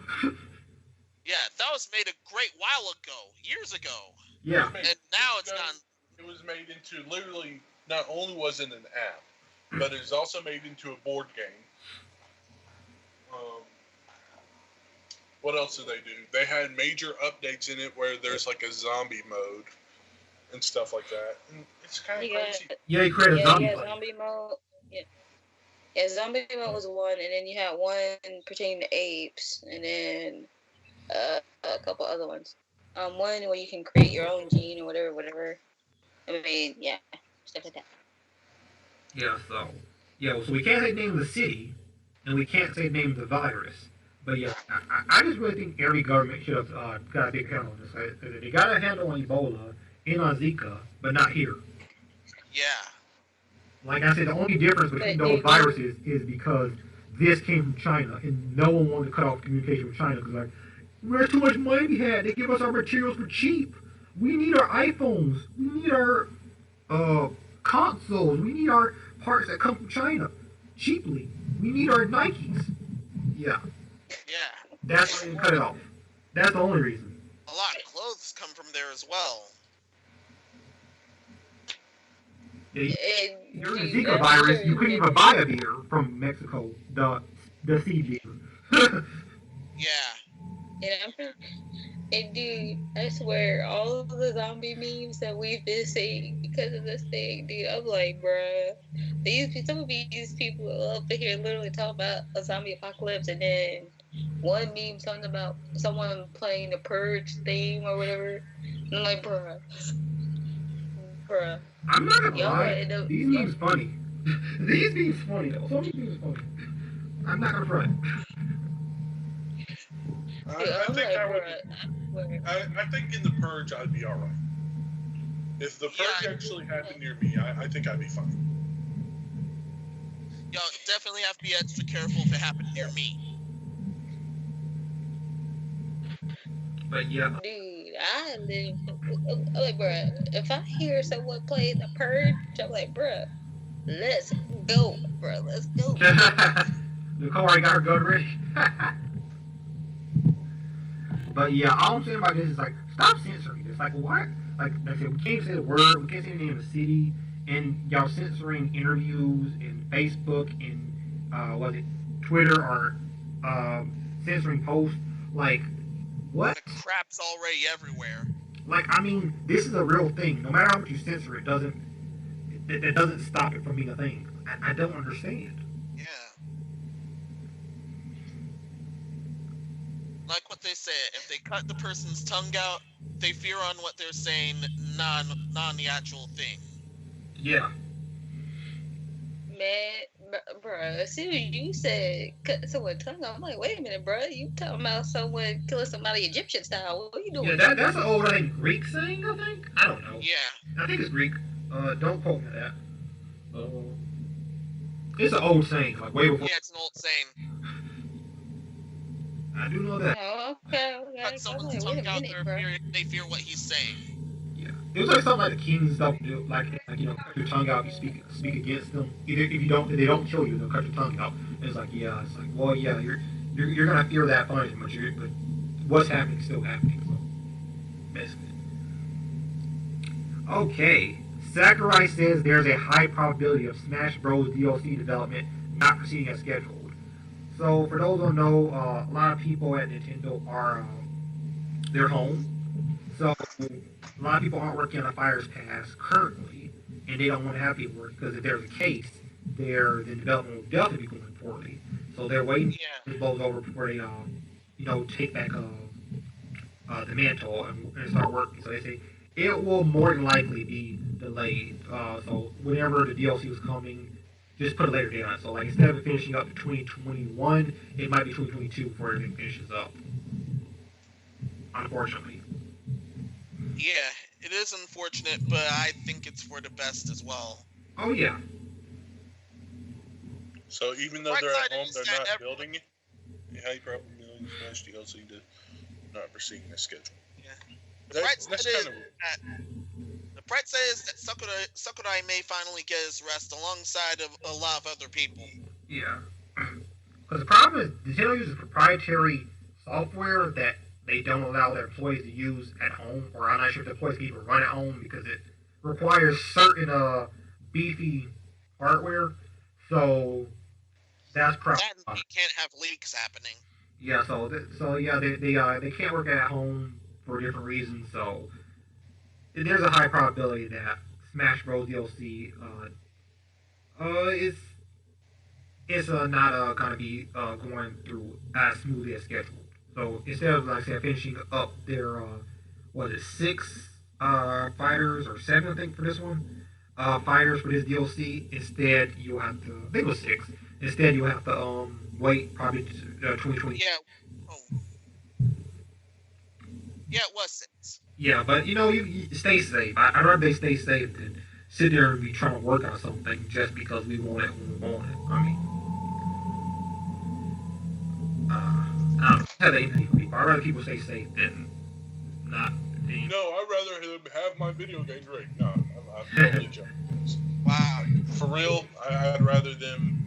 Yeah, that was made a great while ago, years ago. Yeah. And now it's done. It was made into literally. Not only was it an app, but it's also made into a board game. What else did they do? They had major updates in it where there's like a zombie mode and stuff like that. And it's kind of crazy. Yeah, you created zombie mode. Zombie mode. Yeah, zombie mode was one, and then you had one pertaining to apes, and then a couple other ones. One where you can create your own gene or whatever. I mean, yeah, stuff like that. Yeah, so we can't say the name of the city, and we can't say the name of the virus. But yeah, I just really think every government should have got a big handle on this. Right? They got a handle on Ebola and on Zika, but not here. Yeah. Like I said, the only difference between those viruses is because this came from China, and no one wanted to cut off communication with China because like, there's too much money we had. They give us our materials for cheap. We need our iPhones. We need our consoles. We need our parts that come from China cheaply. We need our Nikes. Yeah. Yeah. That's why they cut it off. That's the only reason. A lot of clothes come from there as well. During the Zika virus, you couldn't even buy a beer from Mexico. The sea beer. Yeah. And dude, I swear, all of the zombie memes that we've been seeing because of this thing, dude, I'm like, bruh, some of these people up here literally talk about a zombie apocalypse, and then one meme talking about someone playing the Purge theme or whatever. And I'm like, bruh. I'm not gonna lie, these memes funny. These memes funny though. Some of these memes funny. I'm not gonna front. I think in the Purge I'd be alright. If the Purge actually happened near me, I think I'd be fine. Yo, definitely have to be extra careful if it happened near me. But yeah. Dude, I'm like, bruh, if I hear someone playing the Purge, I'm like, bruh, let's go, bruh, let's go. Nicole already got her gun ready. But yeah, all I'm saying about this is like, stop censoring this. Like, what? Like I said, we can't say the word, we can't say the name of the city, and y'all censoring interviews and Facebook and Twitter or censoring posts. Like, what? The crap's already everywhere. Like, I mean, this is a real thing. No matter how much you censor it, that doesn't stop it from being a thing. I don't understand. Yeah. Like what they say, if they cut the person's tongue out, they fear on what they're saying, not the actual thing. Yeah. Man, bro, as soon as you said cut someone's tongue out, I'm like, wait a minute, bro, you talking about someone killing somebody Egyptian style? What are you doing? Yeah, that's an old, I think, Greek saying, I think? I don't know. Yeah. I think it's Greek. Don't quote me on that. It's an old saying, like way before. Yeah, it's an old saying. I do know that. Oh, okay. Cut someone's tongue out, they fear what he's saying. Yeah. It was like something like the king's stuff, like you know, cut your tongue out if you speak against them. Either if they don't kill you, they'll cut your tongue out. And it's like, yeah, it's like, well, yeah, you're gonna fear that punishment, but what's happening is still happening. So basically, okay. Sakurai says there's a high probability of Smash Bros. DLC development not proceeding as scheduled. So for those who don't know, a lot of people at Nintendo are they're home. So a lot of people aren't working on the Fires Pass currently, and they don't want to have people work because if there's a case, the development will definitely be going poorly. So they're waiting Yeah. to blows over before they take back the mantle and start working. So they say it will more than likely be delayed. So whenever the DLC was coming, just put a later date on it. So like instead of it finishing up to 2021, it might be 2022 before it finishes up. Unfortunately. Yeah, it is unfortunate, but I think it's for the best as well. Oh yeah. So even though Right they're at side home, is they're that not building it. High probability Smash DLC to not proceeding as scheduled. Yeah. The bright side That's is kind of that Sakurai may finally get his rest alongside of a lot of other people. Yeah. Because the problem is Nintendo uses proprietary software that they don't allow their employees to use at home, or I'm not sure if the employees can even run at home because it requires certain beefy hardware. So that's probably And you can't have leaks happening. yeah. So yeah, they can't work at home for different reasons. So there's a high probability that Smash Bros. DLC is not gonna be going through as smoothly as scheduled. So instead of like I said finishing up their was it 6 fighters or 7 I think for this one fighters for this DLC, instead you'll have to I think it was 6. Instead you'll have to wait probably to 2020. Yeah. Oh. Yeah, it was 6. Yeah, but you stay safe. I'd rather they stay safe than sit there and be trying to work on something just because we want it when we want it. I mean, I don't have anything for people. I'd rather people stay safe than not. no. I'd rather them have my video games right. No, I'm totally joking. Wow. For real, I'd rather them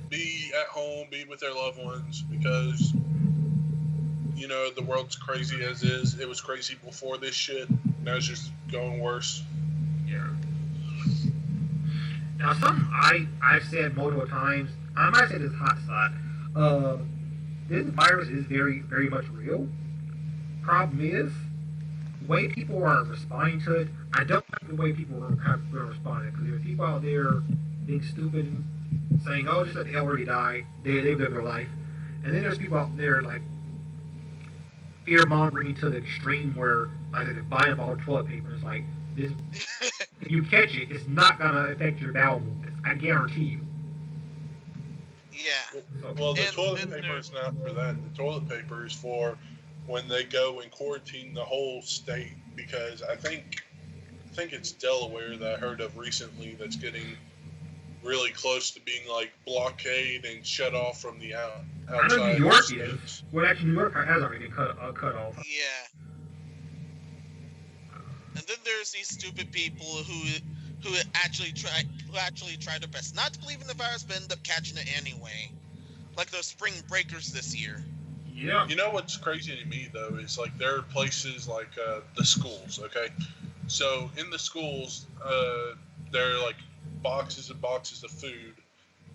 be at home, be with their loved ones, because the world's crazy as is. It was crazy before this shit. Now it's just going worse. Yeah. Now, something I've said multiple times. I might say this hot side. This virus is very very much real. Problem is, the way people are responding to it, I don't like the way people have responded. Because there's people out there being stupid and saying, "Oh, just let they already died. They lived their life," and then there's people out there like fear mongering to the extreme where like they're buying up all the toilet paper. It's like this. If you catch it, it's not gonna affect your bowel movements. I guarantee you. Yeah. Well, the And toilet paper is not for that. The toilet paper is for when they go and quarantine the whole state, because I think it's Delaware that I heard of recently that's getting really close to being like blockade and shut off from the outside. I know New York is. Well, actually, New York has already been cut off. Yeah. And then there's these stupid people who actually try their best not to believe in the virus, but end up catching it anyway. Like those spring breakers this year. Yeah. You know what's crazy to me though is like there are places like the schools. Okay, so in the schools, there are like boxes and boxes of food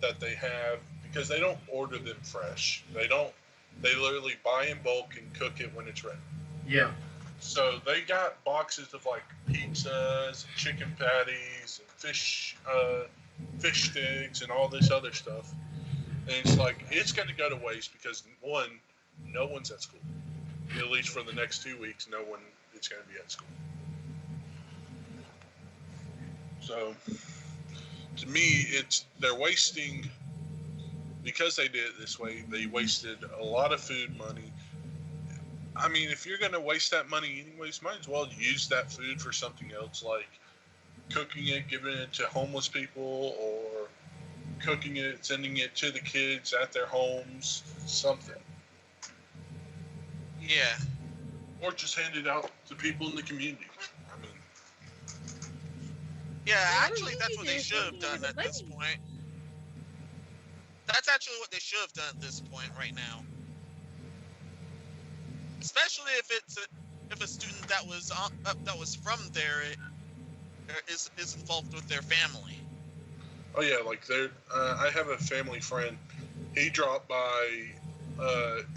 that they have because they don't order them fresh. They literally buy in bulk and cook it when it's ready. Yeah. So they got boxes of like pizzas, chicken patties, and fish sticks, and all this other stuff. And it's like it's going to go to waste because one, no one's at school. At least for the next 2 weeks, no one is going to be at school. So to me, they're wasting because they did it this way. They wasted a lot of food money. I mean, if you're going to waste that money anyways, might as well use that food for something else, like cooking it, giving it to homeless people, or cooking it, sending it to the kids at their homes, something. Yeah. Or just hand it out to people in the community. I mean, Yeah, actually, that's what they should have done at this point. That's actually what they should have done at this point right now. especially if a student that was from there is involved with their family. Oh yeah, like I have a family friend. He dropped by.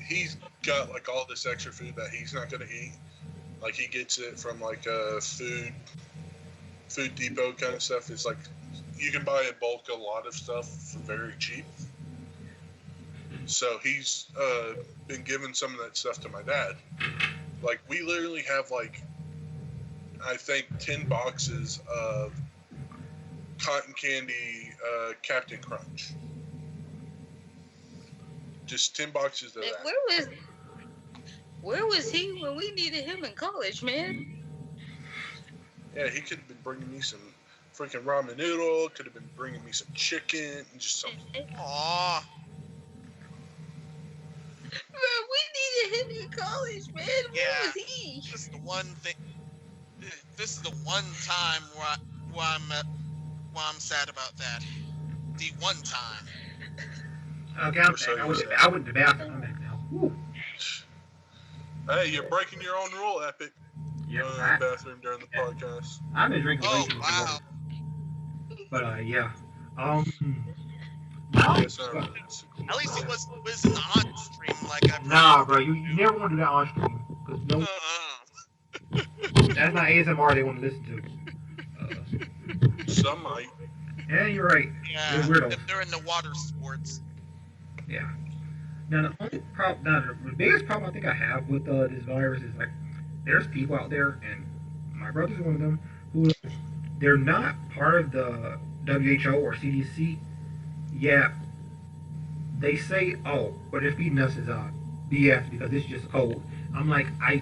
He's got like all this extra food that he's not gonna eat. Like he gets it from like a food depot kind of stuff. It's like you can buy in bulk a lot of stuff for very cheap. So he's been giving some of that stuff to my dad. Like we literally have like I think 10 boxes of cotton candy Captain Crunch. Just 10 boxes of that. Where was he when we needed him in college, man? Yeah, he could have been bringing me some freaking ramen noodle. Could have been bringing me some chicken and just something. Aww. Man, we needed him in college, man. Where was he? This is the one thing. This is the one time where I'm sad about that. The one time. Okay, I'm back. I went to the bathroom. I'm back now. Woo. Hey, you're breaking your own rule, Epic. Yeah, Going to the bathroom during the podcast. I've been drinking way Oh too much wow. water. But yeah. Yes, sir. At least he was in the on stream like I. Nah, bro, you never want to do that on stream. Cause no, that's not ASMR they want to listen to. Some might. Yeah, you're right. Yeah, You're weirdo. if they're in the water sports. Yeah. Now the biggest problem I think I have with this virus is like there's people out there, and my brother's one of them, who they're not part of the WHO or CDC. Yeah, they say, oh, but they're feeding us is BS because it's just cold. I'm like, I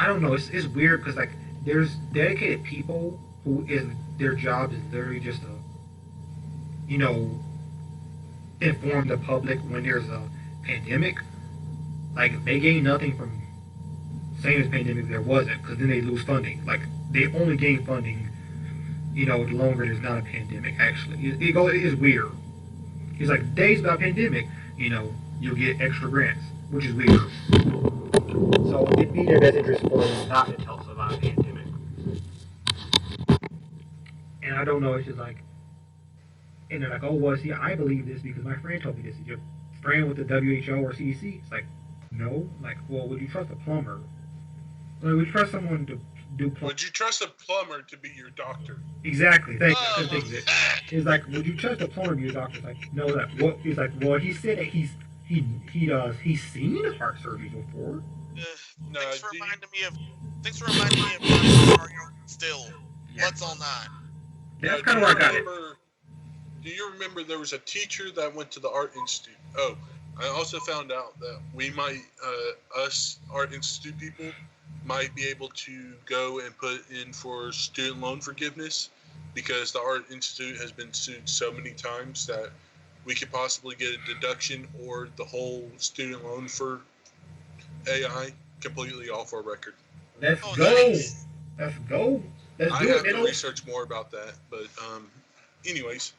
don't know. It's weird because like there's dedicated people who is their job is literally just to, inform the public when there's a pandemic. Like they gain nothing from saying there's a pandemic if there wasn't, because then they lose funding. Like they only gain funding, the longer there's not a pandemic. Actually, it is weird. It's like days without pandemic, you'll get extra grants, which is weird. So it'd be in their best interest for them not to tell us about a pandemic. And I don't know. It's just like. And they're like, oh, well, see, I believe this because my friend told me this. Is your friend with the WHO or CDC? It's like, no. Like, well, would you trust a plumber? Like, would you trust someone to do plumbing? Would you trust a plumber to be your doctor? Exactly. Thank you. I think of it. It's like, would you trust a plumber to be your doctor? It's like, no. That what? He's like, well, he said that he's seen heart surgery before. No, thanks for reminding me of Mario still. Yeah. What's on that? That's kind of where I got it. Do you remember there was a teacher that went to the Art Institute? Oh, I also found out that we might, us Art Institute people, might be able to go and put in for student loan forgiveness because the Art Institute has been sued so many times that we could possibly get a deduction or the whole student loan for AI completely off our record. Let's go. Nice. Let's go. Let's I do have it. to research more about that, but anyways,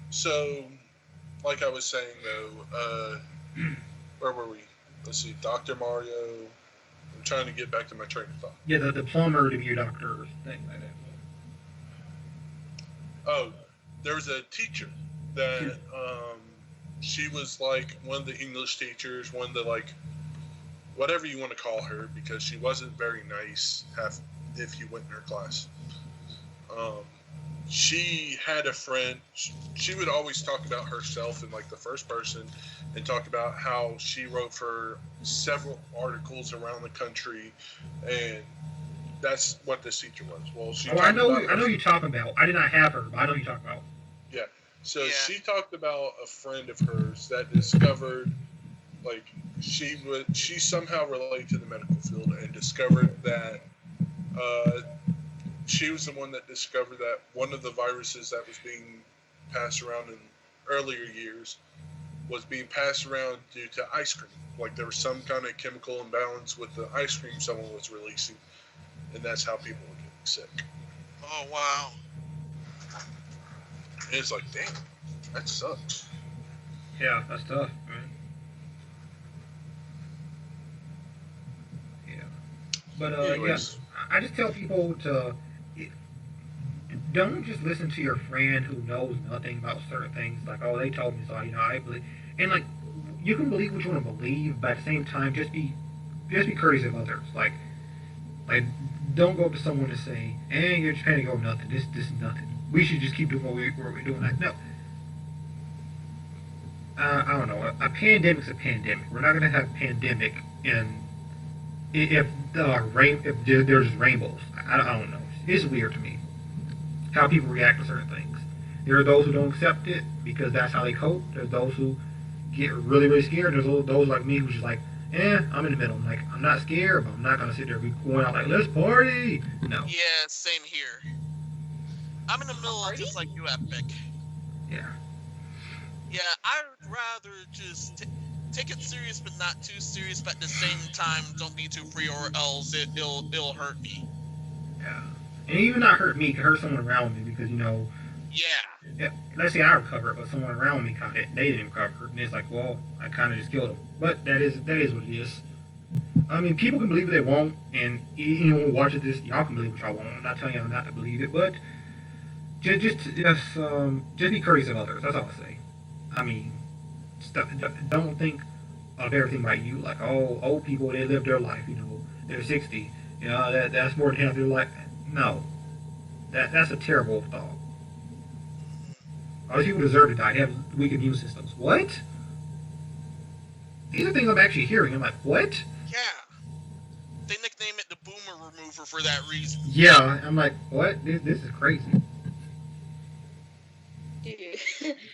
so like I was saying though, where were we? Let's see, Dr. Mario. I'm trying to get back to my train of thought. Yeah, the plumber to be your doctor or thing like that. Oh, there was a teacher that she was like one of the English teachers, one of the like whatever you want to call her, because she wasn't very nice if you went in her class. She had a friend. She would always talk about herself in like the first person and talk about how she wrote for several articles around the country, and that's what this teacher was. Well, she. I know you're talking about. I did not have her, but I know you're talking about. Yeah. So she talked about a friend of hers that discovered, like, she somehow related to the medical field and discovered that she was the one that discovered that one of the viruses that was being passed around in earlier years was being passed around due to ice cream. Like there was some kind of chemical imbalance with the ice cream someone was releasing, and that's how people were getting sick. Oh wow. And it's like, damn, that sucks. Yeah, that's tough, man. But yeah, Anyways, I just tell people to don't just listen to your friend who knows nothing about certain things. Like, oh, they told me so. I believe, and like, you can believe what you want to believe, but at the same time, just be courteous of others. Like, don't go up to someone and say, "Hey, you're Japan to go nothing. This is nothing. We should just keep doing what we're doing." Like, no, I don't know. A pandemic's a pandemic. We're not gonna have a pandemic in if there's rainbows. I don't know. It's weird to me how people react to certain things. There are those who don't accept it because that's how they cope. There's those who get really, really scared. There's those like me who's just like, I'm in the middle. I'm like, I'm not scared, but I'm not gonna sit there and be going out like, let's party. No. Yeah, same here. I'm in the middle of just like you, Epic. Yeah. Yeah, I'd rather just take it serious, but not too serious. But at the same time, don't be too free, or else it'll hurt me. Yeah. And even not hurt me, it can hurt someone around me because Yeah. let's say I recover, but someone around me caught it. They didn't recover, and it's like, well, I kind of just killed them. But that is what it is. I mean, people can believe what they want, and anyone who watches this, y'all can believe what y'all want. I'm not telling y'all not to believe it, but just be courteous of others. That's all I say. I mean, don't think of everything by you. Like, oh, old people, they live their life. They're 60. That's more than half their life. No, that's a terrible thought. Other people deserve to die. They have weak immune systems. What? These are things I'm actually hearing. I'm like, what? Yeah. They nickname it the boomer remover for that reason. Yeah, I'm like, what? This is crazy.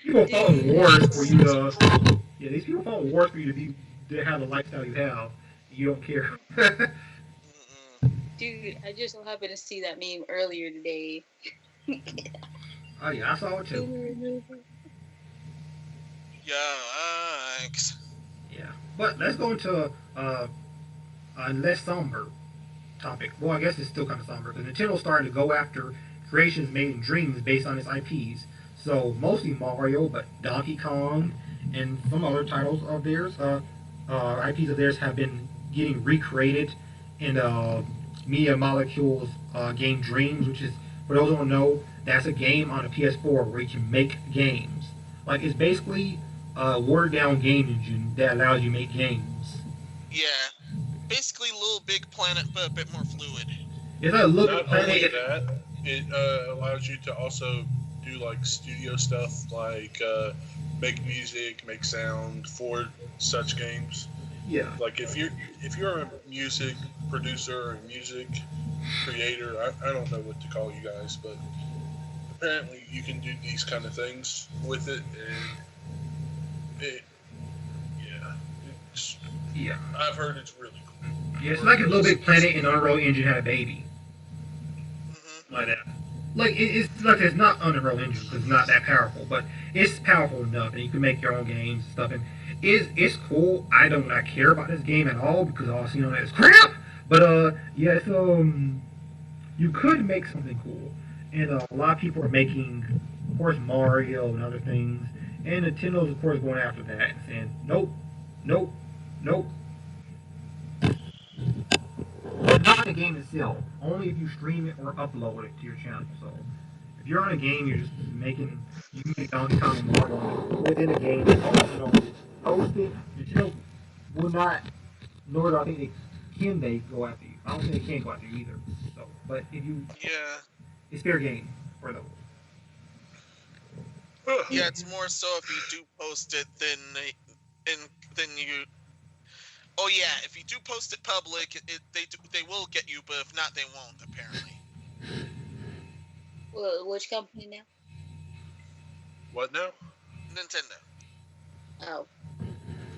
People follow wars for you to. Yeah, these people follow wars for you to have the lifestyle you have. You don't care. Dude, I just so happened to see that meme earlier today. Oh yeah, I saw it too. Yikes. Yeah, but let's go into a less somber topic. Well, I guess it's still kind of somber because Nintendo's starting to go after creations made in dreams based on its IPs. So mostly Mario, but Donkey Kong and some other titles of theirs, IPs of theirs have been getting recreated in Media Molecule's game Dreams, which is, for those who don't know, that's a game on a PS4 where you can make games. Like, it's basically a watered down game engine that allows you to make games. Yeah. Basically Little Big Planet, but a bit more fluid. It's like a Little not Planet. only that, it allows you to also do like studio stuff, like make music, make sound for such games. Yeah. Like if you're a music producer or music creator, I don't know what to call you guys, but apparently you can do these kind of things with it, and I've heard it's really cool. Yeah, it's like a Little Big Planet and Unreal Engine had a baby. Mm-hmm. Like that. Like, it's like it's not Unreal Engine because it's not that powerful, but it's powerful enough, and you can make your own games and stuff. And it's cool. I do not care about this game at all because all I've seen on it is crap. But yeah, so you could make something cool, and a lot of people are making, of course, Mario and other things, and Nintendo's of course going after that and saying nope, nope, nope. Not on the game itself, only if you stream it or upload it to your channel. So if you're on a game, you can make Donkey Kong and Mario within a game, post it. Nintendo will not, nor do I think they go after you. I don't think they can go after you either. So, but if you, it's fair game for those. Yeah, it's more so if you do post it, then you. Oh yeah, if you do post it public, they will get you, but if not, they won't. Apparently. Well, which company now? What now? Nintendo. Oh.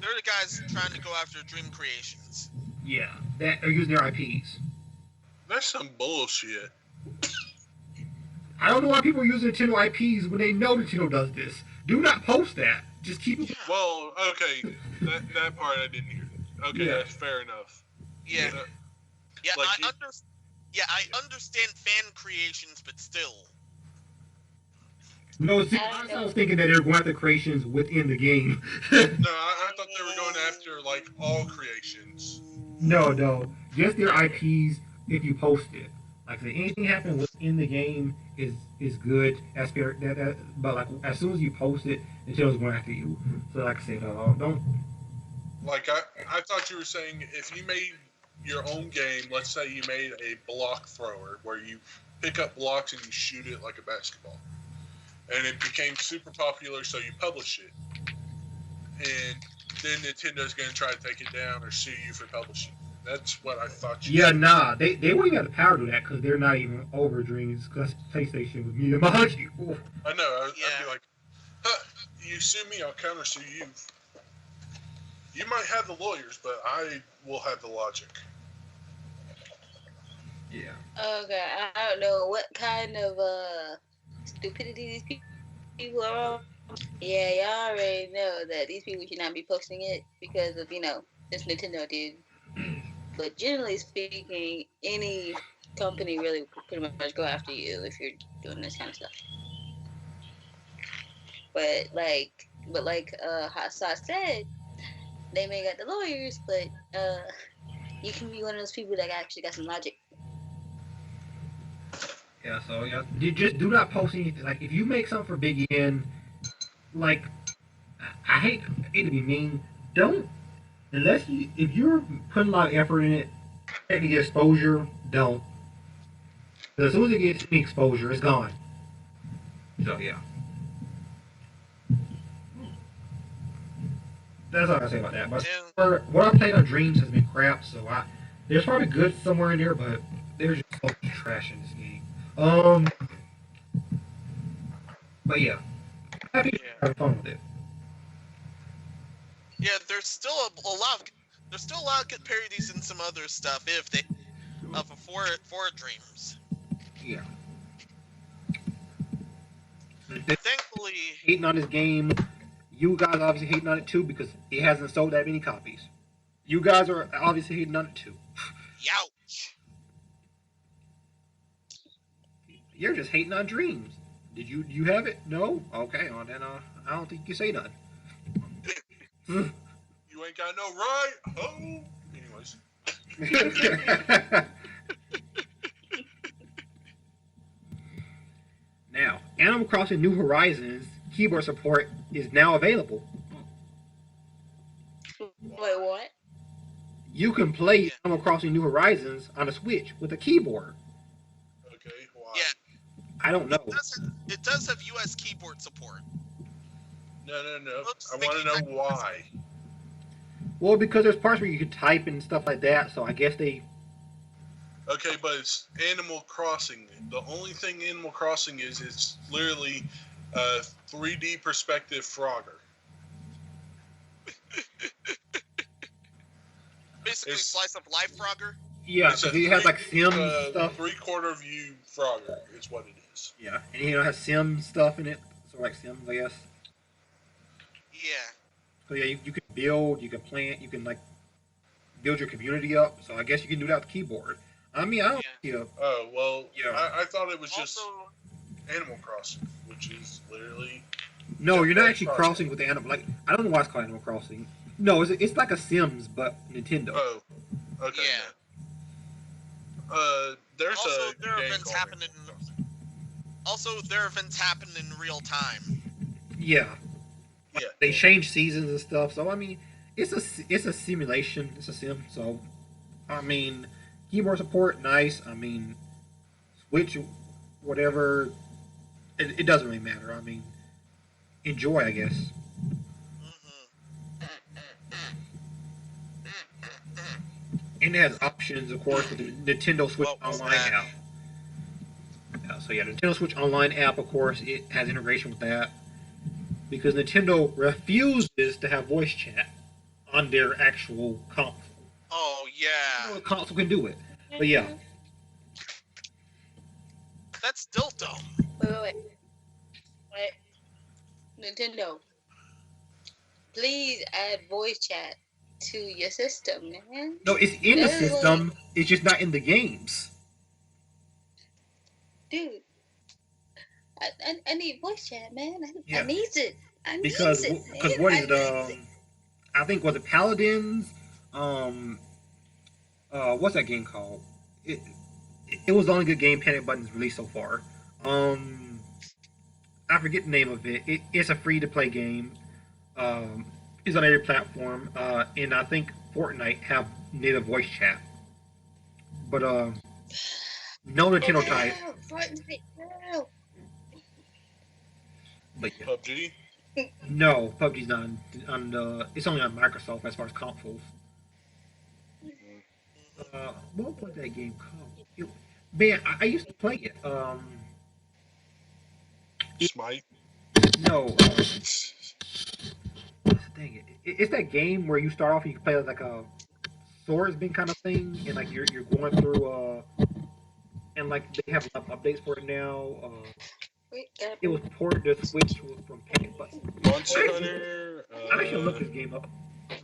They're the guys trying to go after Dream Creations. Yeah, that are using their IPs. That's some bullshit. I don't know why people use Nintendo IPs when they know Nintendo does this. Do not post that. Just keep it. Well, okay, that part I didn't hear. Okay, Yeah. That's fair enough. Yeah. Like I understand fan creations, but still. No, see, I was thinking that they were going after creations within the game. No, I thought they were going after like all creations. No. just their IPs if you post it. Like, so anything happen within the game is good. That's fair. But like as soon as you post it, Nintendo's going after you. So like I said, don't. Like I thought you were saying if you made your own game, let's say you made a block thrower where you pick up blocks and you shoot it like a basketball, and it became super popular, so you publish it, and then Nintendo's going to try to take it down or sue you for publishing. That's what I thought you Yeah, said. nah, they wouldn't have the power to do that because they're not even over Dreams. Because PlayStation with me and my people. I know. I'd Yeah. be like, huh, you sue me, I'll counter sue you. You might have the lawyers, but I will have the logic. Yeah. Okay, I don't know what kind of stupidity these people are on. Yeah, y'all already know that these people should not be posting it because of, this Nintendo dude. But generally speaking, any company really could pretty much go after you if you're doing this kind of stuff. But like Hot Sauce said, they may got the lawyers, but you can be one of those people that actually got some logic. Yeah. So yeah, you just do not post anything. Like if you make something for Big N, like I hate to be mean, don't unless if you're putting a lot of effort in it, to get exposure, don't. Because as soon as it gets any exposure, it's gone. So yeah. That's all I say about that. But what I played on Dreams has been crap, so there's probably good somewhere in there, but there's just so much trash in this game. But yeah, happy to have fun with it. Yeah, there's still a lot of good parodies and some other stuff if they for Dreams. Yeah. Thankfully, Hating on this game, you guys are obviously hating on it too because it hasn't sold that many copies. You guys are obviously hating on it too. youch. You're just hating on Dreams. Did you have it? No? Okay, well then I don't think you say nothing. You ain't got no right. Oh. Anyways. Now, Animal Crossing New Horizons keyboard support is now available. Wait, what? You can play Animal Crossing New Horizons on a Switch with a keyboard. Okay, why? Yeah. I don't know. It does have US keyboard support. No. Oops, I want to know why. Well, because there's parts where you can type and stuff like that, so I guess they... Okay, but it's Animal Crossing. The only thing Animal Crossing is it's literally a 3D perspective Frogger. Basically, It's- slice of life Frogger. Yeah, It's a because it has like Sims stuff. 3/4 view Frogger is what it is. Yeah, and it has Sims stuff in it. So like Sims, I guess. Yeah. So yeah, you can build, you can plant, you can like build your community up. So I guess you can do that with the keyboard. I mean, I don't. Yeah. Oh, well, Yeah. I thought it was just Also, Animal Crossing, which is literally... No, you're not actually Crossing. crossing with the animal. Like I don't know why it's called Animal Crossing. No, it's like a Sims but Nintendo. Oh, okay. Yeah. There's also, a there are game events called happening. Also, there are events happen in real time. Yeah. Yeah. They change seasons and stuff. So I mean, it's a simulation. It's a sim. So I mean, keyboard support nice. I mean, Switch, whatever. It doesn't really matter. I mean, enjoy, I guess. And it has options, of course, with the Nintendo Switch What was Online that? app. So yeah, Nintendo Switch Online app, of course, it has integration with that because Nintendo refuses to have voice chat on their actual console. Oh yeah, The console can do it, but yeah, that's still dumb. Wait. Nintendo, please add voice chat to your system, man. no, it's in the That is system. It's just not in the games. Dude, I need voice chat, man. Yeah. I need it. I need Because it. what man. is it? I think was it Paladins, what's that game called? It it was the only good game Panic Buttons released so far. Um, I forget the name of it. It's a free to play game. Um, it's on every platform. And I think Fortnite have native voice chat. But no Nintendo tie. Fortnite, no. But yeah. PUBG. No, PUBG's not on the. It's only on Microsoft as far as consoles. What was that game called? Man, I used to play it. Smite. No, dang it's that game where you start off and you can play like a swordsman kind of thing, and like you're going through and like they have updates for it now. It was ported to Switch from Panic Button. Monster Hunter. I should look this game up.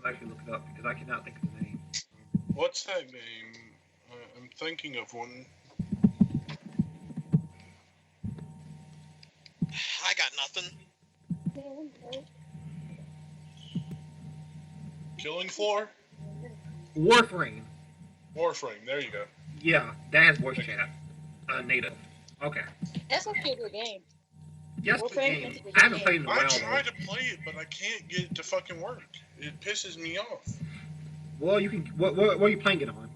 I should look it up because I cannot think of the name. What's that name? I'm thinking of one. I got nothing. Killing Floor? Warframe. Warframe, there you go. Yeah, that has voice chat. Native. Okay. That's a pretty good game. Yes, the Warframe game. is a good I haven't game. played in a while. I try to play it, but I can't get it to fucking work. It pisses me off. Well, you can. What are you playing it on?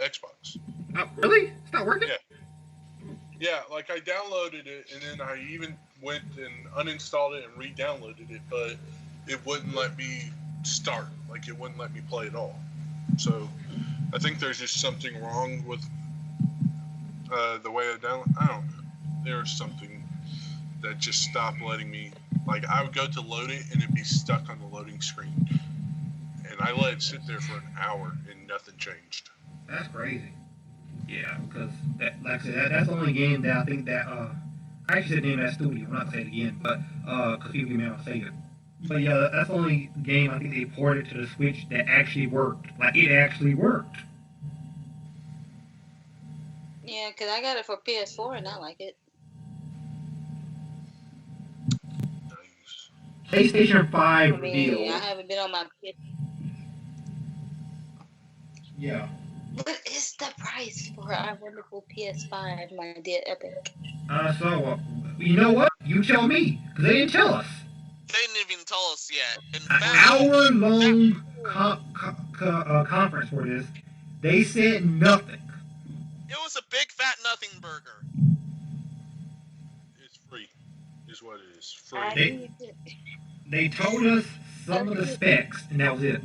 Xbox. Really? It's not working? Yeah. Yeah, like I downloaded it and then I even went and uninstalled it and re-downloaded it, but it wouldn't let me start. Like it wouldn't let me play at all. So I think there's just something wrong with the way I download. I don't know. There's something that just stopped letting me. Like I would go to load it and it'd be stuck on the loading screen, and I let it sit there for an hour and nothing changed. That's crazy. Yeah, because that, like I said, that's the only game that I think that I actually said the name of that studio. I'm not saying it again, but because people give me out say it. But yeah, that's the only game I think they ported to the Switch that actually worked. Like it actually worked. Yeah, because I got it for PS4 and I like it. Nice. PlayStation 5 I mean, revealed. I haven't been on my PS. Yeah. What is the price for our wonderful PS5, my dear Epic? You know what? You tell me, because they didn't tell us. They didn't even tell us yet. In An fact, hour-long conference for this. They said nothing. it was a big fat nothing burger. It's free, is what it is. Free. They told us some of the specs, and that was it.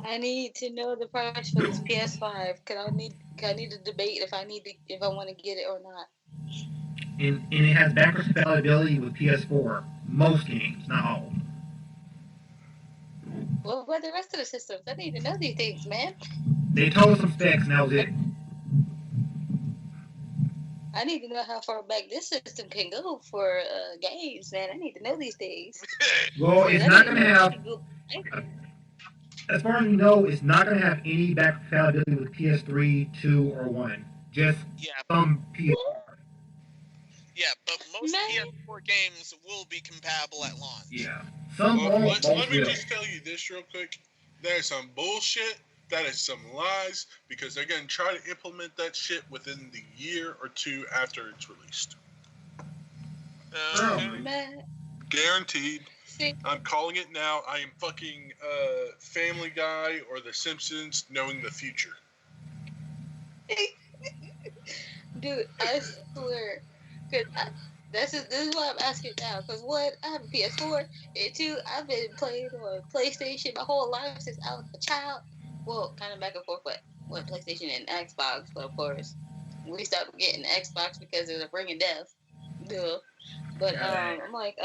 I need to know the price for this PS5. I need to debate if I want to get it or not. And it has backwards compatibility with PS4. Most games, not all. Well, about the rest of the systems, I need to know these things, man. They told us some specs, and that was it. I need to know how far back this system can go for games, man. I need to know these things. Well, it's not going to have... As far as we know, it's not going to have any back compatibility with PS3, 2, or 1. Just some PS4. Yeah, but most PS4 games will be compatible at launch. Yeah. Some Well, won't, let me will. just tell you this real quick. That is some bullshit. That is some lies, because they're going to try to implement that shit within the year or two after it's released. Guaranteed. I'm calling it now. I am fucking Family Guy or The Simpsons knowing the future. Dude, I swear. This is why I'm asking now. Because one, I have a PS4, and two, I've been playing on PlayStation my whole life since I was a child. Well, kind of back and forth, but with PlayStation and Xbox. But of course, we stopped getting Xbox because of the Ring of Death. Duh. But I'm like,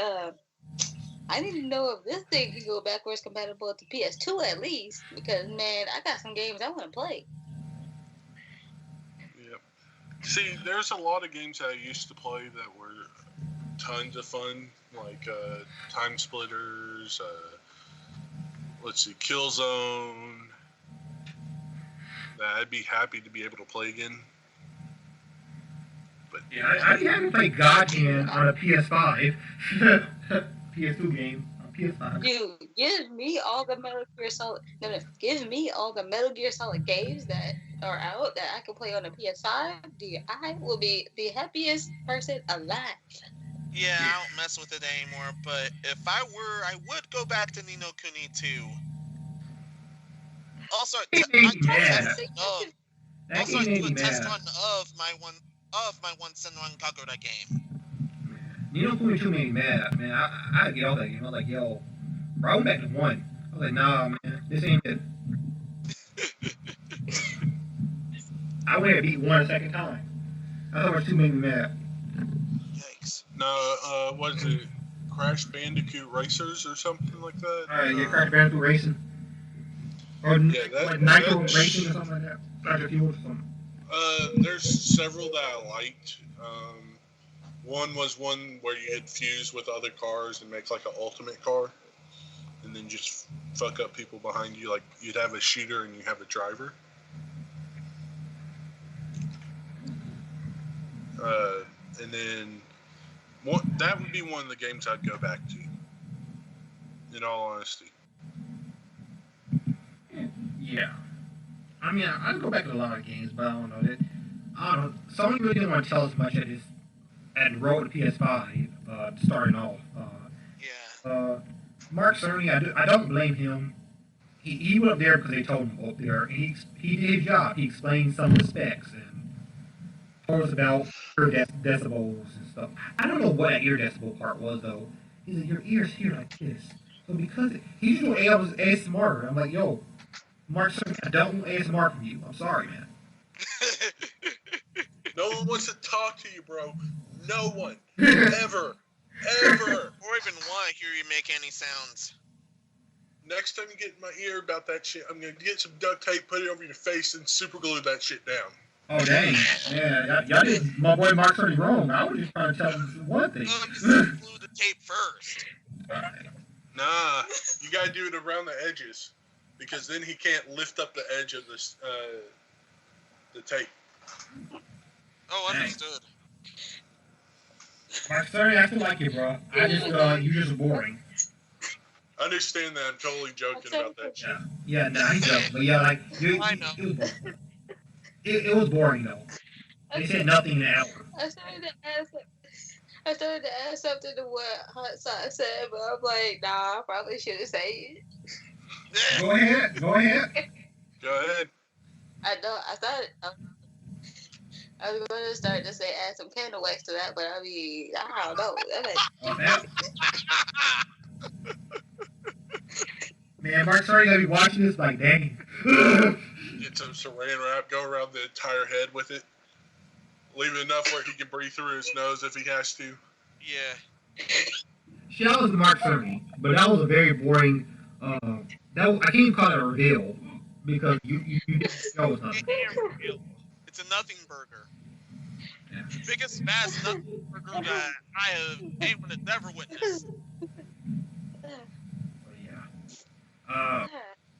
I need to know if this thing can go backwards compatible to PS2 at least, because man, I got some games I want to play. Yep. See, there's a lot of games that I used to play that were tons of fun, like Time Splitters. Let's see, Killzone. That I'd be happy to be able to play again. But Yeah, I haven't played God Hand on a PS5. PS2 game. PS5. Dude, give me all the Metal Gear Solid. No, give me all the Metal Gear Solid games that are out that I can play on the PS5. Dude, I will be the happiest person alive. Yeah, I don't mess with it anymore. But if I were, I would go back to Nino Kuni 2. Also, It I made me do a mad. test of. That Also, game I made do a me test mad. run of my one Senran Kagura game. Nino Kuni 2 made me mad, man. I had to get off that game. I was like, yo, bro, I went back to 1. I was like, nah, man, this ain't it. I went and beat 1 a second time. I thought 2 made me mad. Yikes. No, what is it? Crash Bandicoot Racers or something like that? Alright, yeah, Crash Bandicoot Racing. Or like Nitro Racing or something like that. Crash Fuel or something. There's several that I liked. One was one where you had fuse with other cars and make like an ultimate car, and then just fuck up people behind you. Like you'd have a shooter and you have a driver. And then that would be one of the games I'd go back to. In all honesty. Yeah. I mean, I'd go back to a lot of games, but I don't know. Sony really didn't want to tell us much at the road to PS5 starting off. Yeah. Mark Cerny, I don't blame him. He went up there because they told him to go up there. And he did his job. He explained some of the specs and told us about ear decibels and stuff. I don't know what that ear decibel part was, though. He said, your ears hear like this. So because he's doing ASMR, I'm like, yo, Mark Cerny, I don't want ASMR from you. I'm sorry, man. No one wants to talk to you, bro. No one. Ever. Ever. Or even want to hear you make any sounds. Next time you get in my ear about that shit, I'm going to get some duct tape, put it over your face, and super glue that shit down. Oh, dang. Yeah, y'all did my boy Mark Cerny wrong. I was just trying to tell him one thing. You super glue the tape first. Nah, you got to do it around the edges. Because then he can't lift up the edge of the tape. Oh, understood. Mark Cerny, I still like you, bro. You just boring. I understand that. I'm totally joking about that shit. Yeah, nah, he's joking. But yeah, like, I know. It was boring, though. They said nothing in an hour. I started to ask something to what Hot Sauce said, but I'm like, nah, I probably shouldn't say it. Go ahead. Go ahead. I know. I was going to start to say add some candle wax to that, but I mean, I don't know. Man, Mark Cerny gonna be watching this like, dang. Get some saran wrap, go around the entire head with it. Leave it enough where he can breathe through his nose if he has to. Yeah. Shout out to Mark Cerny, but that was a very boring. I can't even call it a reveal because you didn't show us nothing. It's a nothing burger. Yeah. The biggest fast nothing burger that anyone has ever witnessed.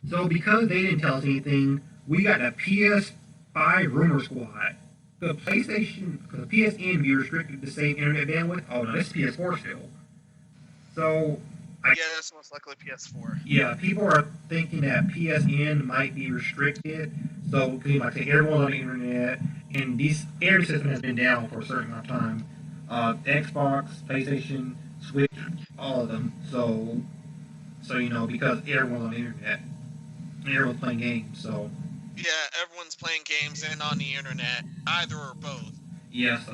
So because they didn't tell us anything, we got a PS5 rumor squad. The PlayStation, because the PSN be restricted to save internet bandwidth. Oh no, this is PS4 still. So Yeah, that's most likely PS4. Yeah, people are thinking that PSN might be restricted. So, cause like I say, everyone's on the internet, and these internet system has been down for a certain amount of time. Xbox, PlayStation, Switch, all of them. So because everyone's on the internet, and everyone's playing games. So Yeah, everyone's playing games and on the internet, either or both. yeah, so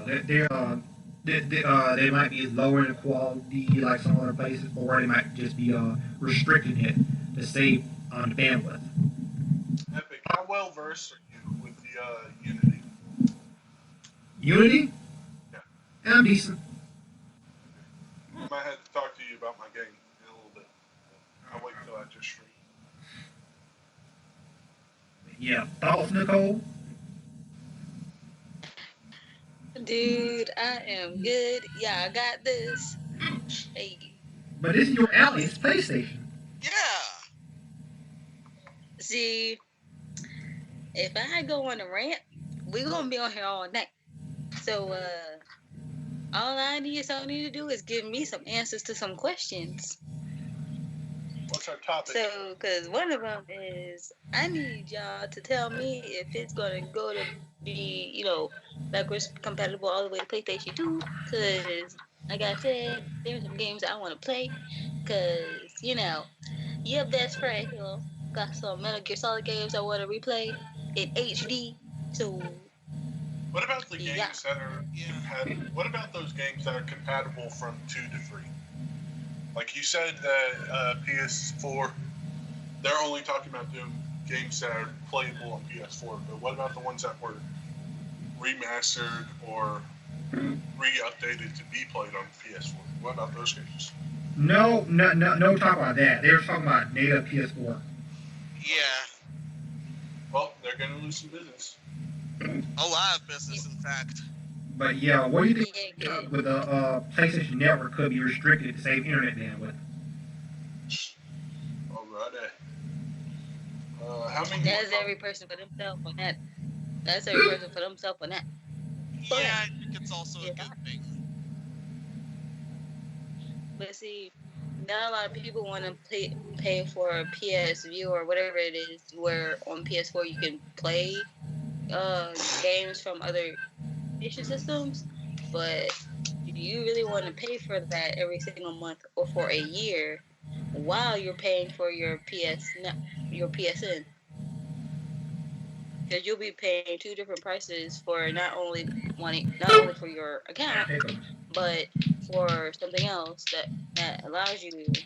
they might be lowering the quality like some other places, or they might just be restricting it to save on the bandwidth. Epic, how well versed are you with the Unity? Unity? Yeah. I'm decent. I might have to talk to you about my game in a little bit. I'll wait until I just stream. Yeah. Thoughts, Nicole? Dude, I am good. Yeah, I got this. Hey. But this is your alley. It's PlayStation. Yeah. See, if I go on a rant, we're gonna be on here all night. So, all I need Sony to do is give me some answers to some questions. What's our topic? So, because one of them is, I need y'all to tell me if it's going to go to be, backwards compatible all the way to PlayStation 2. Because, like I said, there's some games I want to play. Because, your best friend here got some Metal Gear Solid games I want to replay in HD. So, What about the yeah. games that are What about those games that are compatible from 2 to 3? Like you said that PS4, they're only talking about doing games that are playable on PS4. But what about the ones that were remastered or re-updated to be played on PS4? What about those games? No talk about that. They're talking about native PS4. Yeah. Well, they're going to lose some business. A lot of business, in fact. But yeah, what do you think with the PlayStation Network could be restricted to save internet bandwidth? Alrighty. How many? That's every person for themselves on that. That's every person for themselves on that. Yeah, I think it's also a good thing. But see, not a lot of people want to pay for a PS View or whatever it is, where on PS4 you can play games from other PlayStation systems. But you really want to pay for that every single month or for a year, while you're paying for your PSN. Because you'll be paying 2 different prices for not only for your account, but for something else that allows you to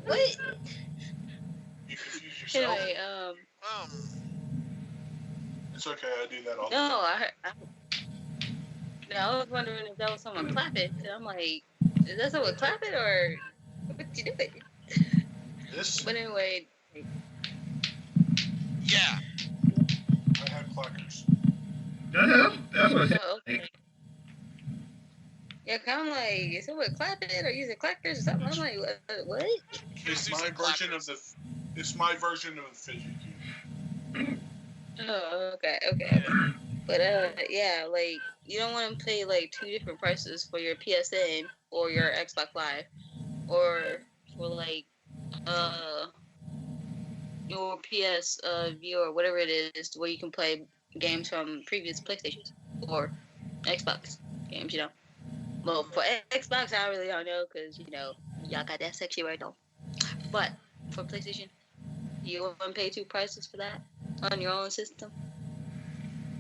what? You confuse yourself. Anyway, It's okay, I do that all the no, time. I was wondering if that was someone clapping. So I'm like, is that someone clapping or what you doing? But anyway. Yeah. I have clackers. That's what it okay. Yeah, kind of like, is someone clapping or using clackers or something? I'm like, what? It's my version of the. It's my version of the fidget cube. Oh, okay. But yeah, like you don't want to pay like 2 different prices for your PSN or your Xbox Live, or for like your PS View or whatever it is, where you can play games from previous PlayStations or Xbox games. Well, for Xbox, I really don't know because y'all got that section right now. But for PlayStation, you want to pay 2 prices for that on your own system?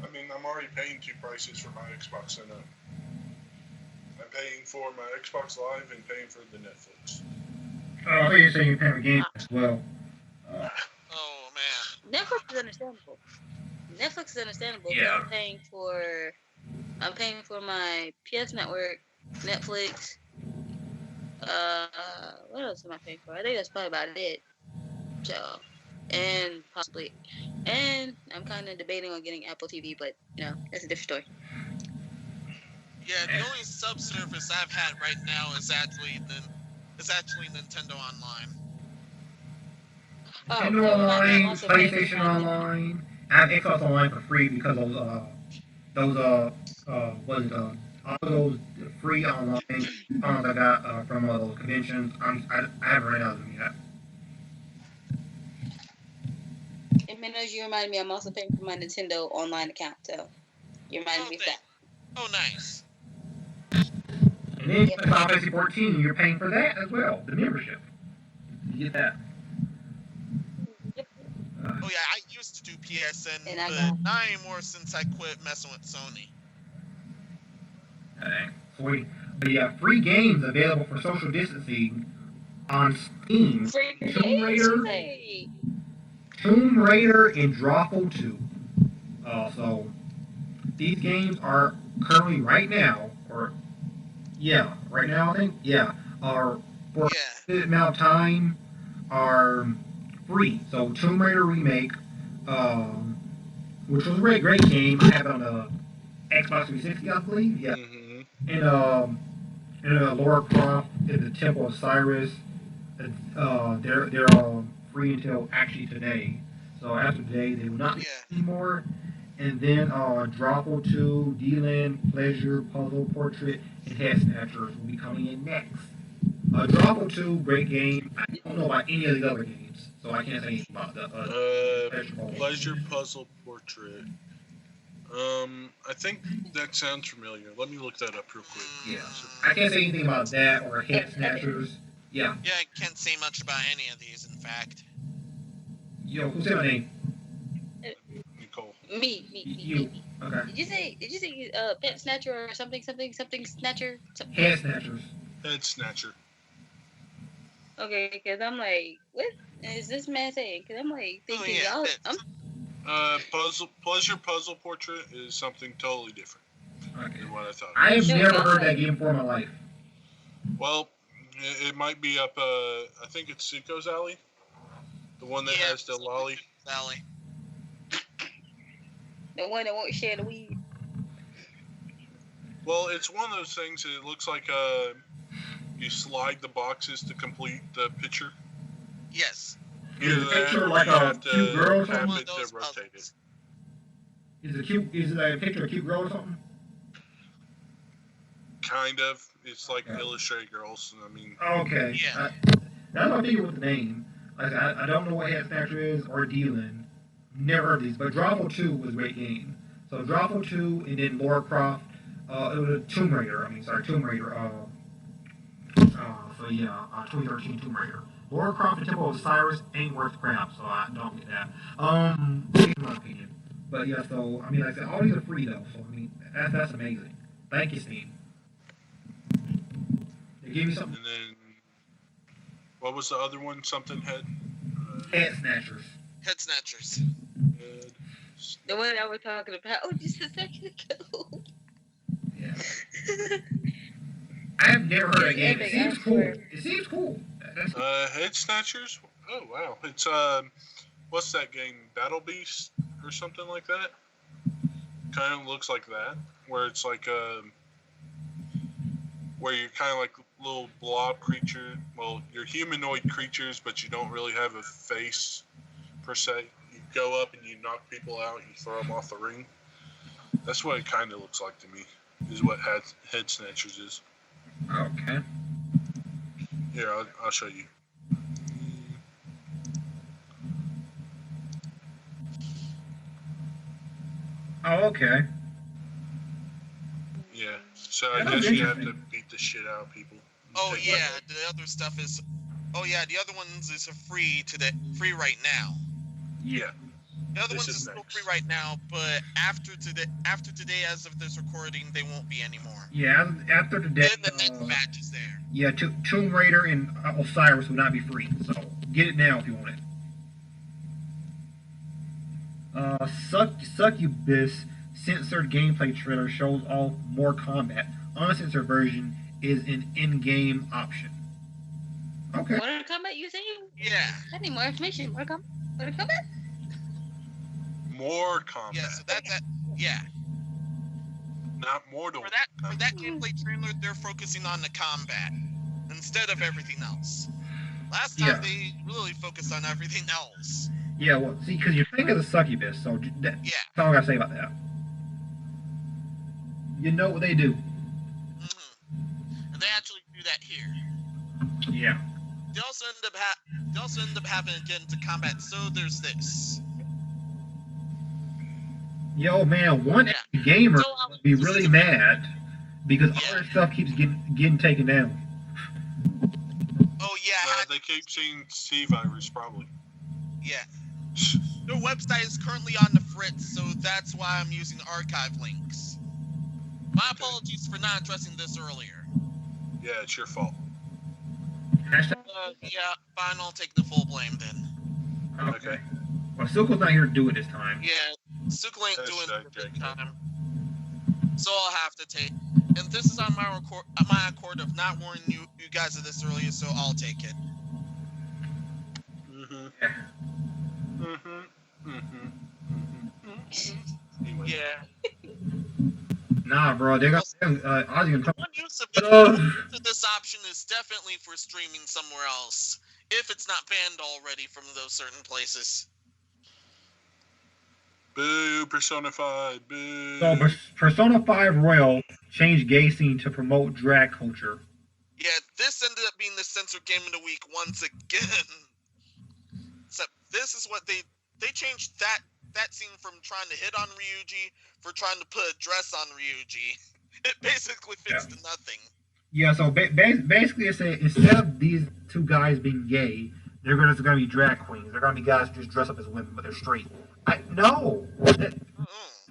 I mean, I'm already paying 2 prices for my Xbox. I know. I'm paying for my Xbox Live and paying for the Netflix. Oh, I thought you were saying you're paying for games as well. Oh man. Netflix is understandable. Yeah. I'm paying for my PS Network, Netflix. What else am I paying for? I think that's probably about it. So, and I'm kind of debating on getting Apple TV, but that's a different story. Yeah, the only subservice I've had right now is actually Nintendo Online. Nintendo Online, PlayStation Online. I have Xbox Online for free because of all those free online phones I got from those conventions. I haven't ran out of them yet. And Minnows, you remind me, I'm also paying for my Nintendo Online account, so you remind me of that. Oh, nice. And then Final Fantasy 14, you're paying for that as well, the membership. You get that. Oh yeah, I used to do PSN, but not anymore since I quit messing with Sony. Sweet. But yeah, free games available for social distancing on Steam. Tomb Raider and Drawful 2. So these games are currently right now I think, are for a limited amount of time are free. So Tomb Raider Remake, which was a really great game. I have it on the Xbox 360, I believe. Yeah. Mm-hmm. And Lara Croft in the Temple of Cyrus. They're free until actually today. So after today, they will not be anymore. And then Drawful 2, D-Land, Pleasure, Puzzle, Portrait, and Head Snatchers will be coming in next. Drawful 2, great game. I don't know about any of the other games, so I can't say anything about the Pleasure Puzzle Portrait. I think that sounds familiar. Let me look that up real quick. Yeah, I can't say anything about that or Head Snatchers. Yeah. Yeah, I can't say much about any of these, in fact. Yo, who said my name? Nicole. Me. You. Okay. Did you say pet snatcher or something snatcher? Head Snatchers. Head Snatcher. Okay, because I'm like, what is this man saying? Because I'm like thinking, Pleasure Puzzle Portrait is something totally different than what I thought. I have never heard that game before in my life. Well, it might be up. I think it's Suko's Alley, the one that has the lolly. Alley. The one that won't share the weed. Well, it's one of those things that it looks like you slide the boxes to complete the picture. Yes. Is the picture like a cute girl or something? One of those rotate it. Is it a picture of a cute girl or something? Kind of. It's like illustrated girls. I mean. Okay. Yeah. That's what I figured with the name. Like I don't know what Head Snatcher is or Dealing. Never heard of these, but Drawful 2 was a great game. So Drawful 2 and then Lara Croft. It was a Tomb Raider. Tomb Raider. 2013 Tomb Raider. Lara Croft and Temple of Cyrus ain't worth crap, so I don't get that. In my opinion. But yeah, so like I said, all these are free though. So that's amazing. Thank you, Steam. They gave me something. And then, what was the other one? Something Head. Head Snatchers. Head Snatchers. The one I was talking about. Oh, just a second ago. Yeah. I have never heard of a game. It seems cool. It seems cool. Head Snatchers? Oh, wow. It's, what's that game? Battle Beast or something like that? Kind of looks like that. Where it's like, where you're kind of like little blob creature. Well, you're humanoid creatures, but you don't really have a face, per se. You go up and you knock people out, you throw them off the ring. That's what it kind of looks like to me, is what Head Snatchers is. Okay. Here, I'll show you. Oh, okay. Yeah, so I guess you have to beat the shit out of people. Oh yeah, the other stuff is. Oh yeah, the other ones is free right now. Yeah. The other ones is still free right now, but after today, as of this recording, they won't be anymore. Yeah, after today. Then the next batch is there. Yeah, Tomb Raider and Osiris will not be free, so get it now if you want it. Succubus censored gameplay trailer shows off more combat. Uncensored version is an in-game option. Okay. Mortal Kombat, you saying? Yeah. I need more information. Mortal Kombat? More combat. Yeah, so that's that. Yeah. Not Mortal. For that gameplay trailer, they're focusing on the combat instead of everything else. Last time they really focused on everything else. Yeah, well, see, because you're thinking of the Succubus, so that's all I gotta say about that. You know what they do. Mm-hmm. And they actually do that here. Yeah. They also end up having to get into combat, so there's this. Yo, man, one gamer would be really mad because all their stuff keeps getting taken down. Oh yeah. They keep seeing C-virus, probably. Yeah. Their website is currently on the fritz, so that's why I'm using archive links. My apologies for not addressing this earlier. Yeah, it's your fault. Yeah, fine, I'll take the full blame then. Okay. Well, Suko's not here to do it this time. Yeah, Suko ain't doing it this time. So I'll have to take. And this is on my accord of not warning you guys of this earlier, so I'll take it. Anyway. Yeah. Nah, bro, they got One use of this option is definitely for streaming somewhere else, if it's not banned already from those certain places. Boo, Persona 5, boo. So Persona 5 Royal changed gay scene to promote drag culture. Yeah, this ended up being the censored game of the week once again. Except this is what they changed that scene from trying to hit on Ryuji for trying to put a dress on Ryuji. It basically fits to nothing. Yeah, so basically it's instead of these two guys being gay, they're gonna be drag queens. They're gonna be guys who just dress up as women, but they're straight. No.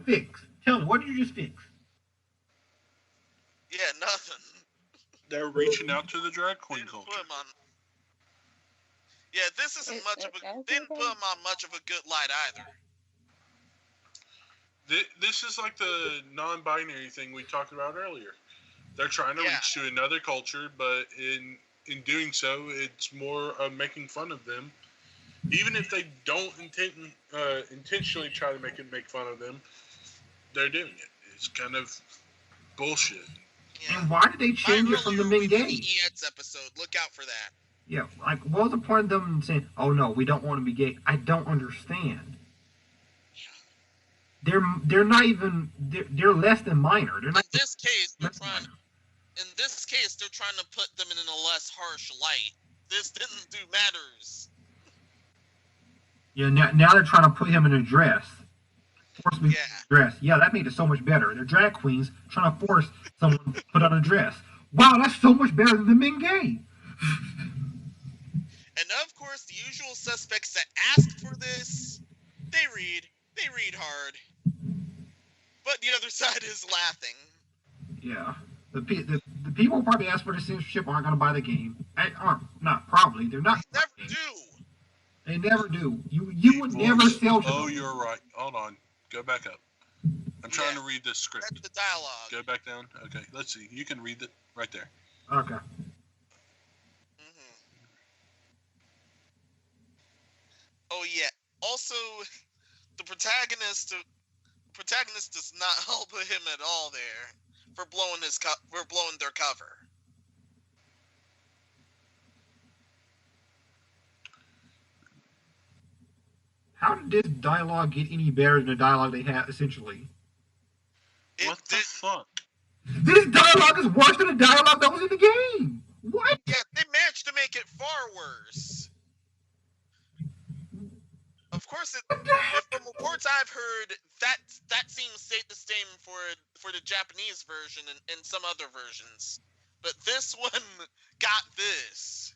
Fix. Tell me, what did you just fix? Yeah, nothing. They're reaching out to the drag queen culture. Yeah, this isn't much of a. They didn't put him on much of a good light either. This is like the non-binary thing we talked about earlier. They're trying to reach to another culture, but in doing so, it's more of making fun of them. Even if they don't intentionally try to make fun of them, they're doing it. It's kind of bullshit. Yeah. And why did they change it from the being gay? EX episode. Look out for that. Yeah, like what was the point of them saying, "Oh no, we don't want to be gay"? I don't understand. They're not even they're less than minor. They're not. In this case, they're trying to put them in a less harsh light. This didn't do matters. Yeah, now they're trying to put him in a dress. Force me to dress. Yeah, that made it so much better. They're drag queens trying to force someone to put on a dress. Wow, that's so much better than them being gay. And of course, the usual suspects that asked for this, they read hard. But the other side is laughing. Yeah. The people who probably asked for the censorship aren't going to buy the game. Not probably. They're not. They never do. They never do. You would never sell to them. Oh, you're right. Hold on. Go back up. I'm trying to read this script. That's the dialogue. Go back down. Okay, let's see. You can read it right there. Okay. Oh yeah. Also, the protagonist does not help him at all there for blowing their cover. How did this dialogue get any better than the dialogue they had essentially? What the fuck? This dialogue is worse than the dialogue that was in the game. What? Yeah, they managed to make it far worse. Of course, from reports I've heard, that scene stayed the same for the Japanese version and some other versions, but this one got this.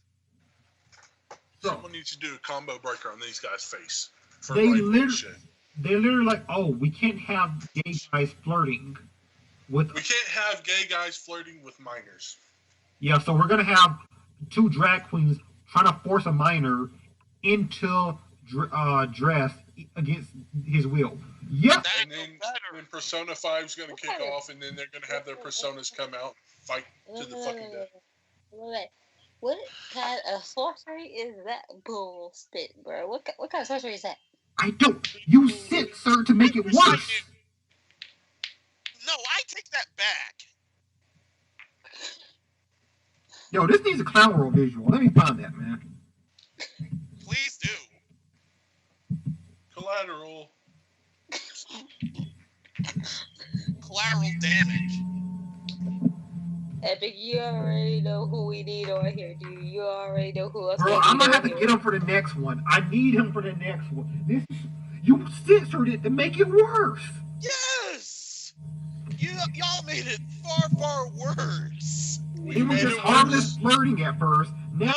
Someone needs to do a combo breaker on these guys' face. They're literally like, oh, we can't have gay guys flirting with. We can't have gay guys flirting with minors. Yeah, so we're gonna have two drag queens trying to force a minor into dress against his will. Yep. And then Persona 5 is going to kick off, and then they're going to have their personas come out, fight to the fucking death. What kind of sorcery is that bullshit, bro? What kind of sorcery is that? I don't. You censored to make it worse. No, I take that back. Yo, this needs a Clown World visual. Let me find that, man. Please do. Collateral damage. Epic, you already know who we need on here, dude. You already know who else. Bro, I'm gonna have to get him for the next one. I need him for the next one. You censored it to make it worse. Yes. Y'all made it far worse. It was just harmless flirting at first. No,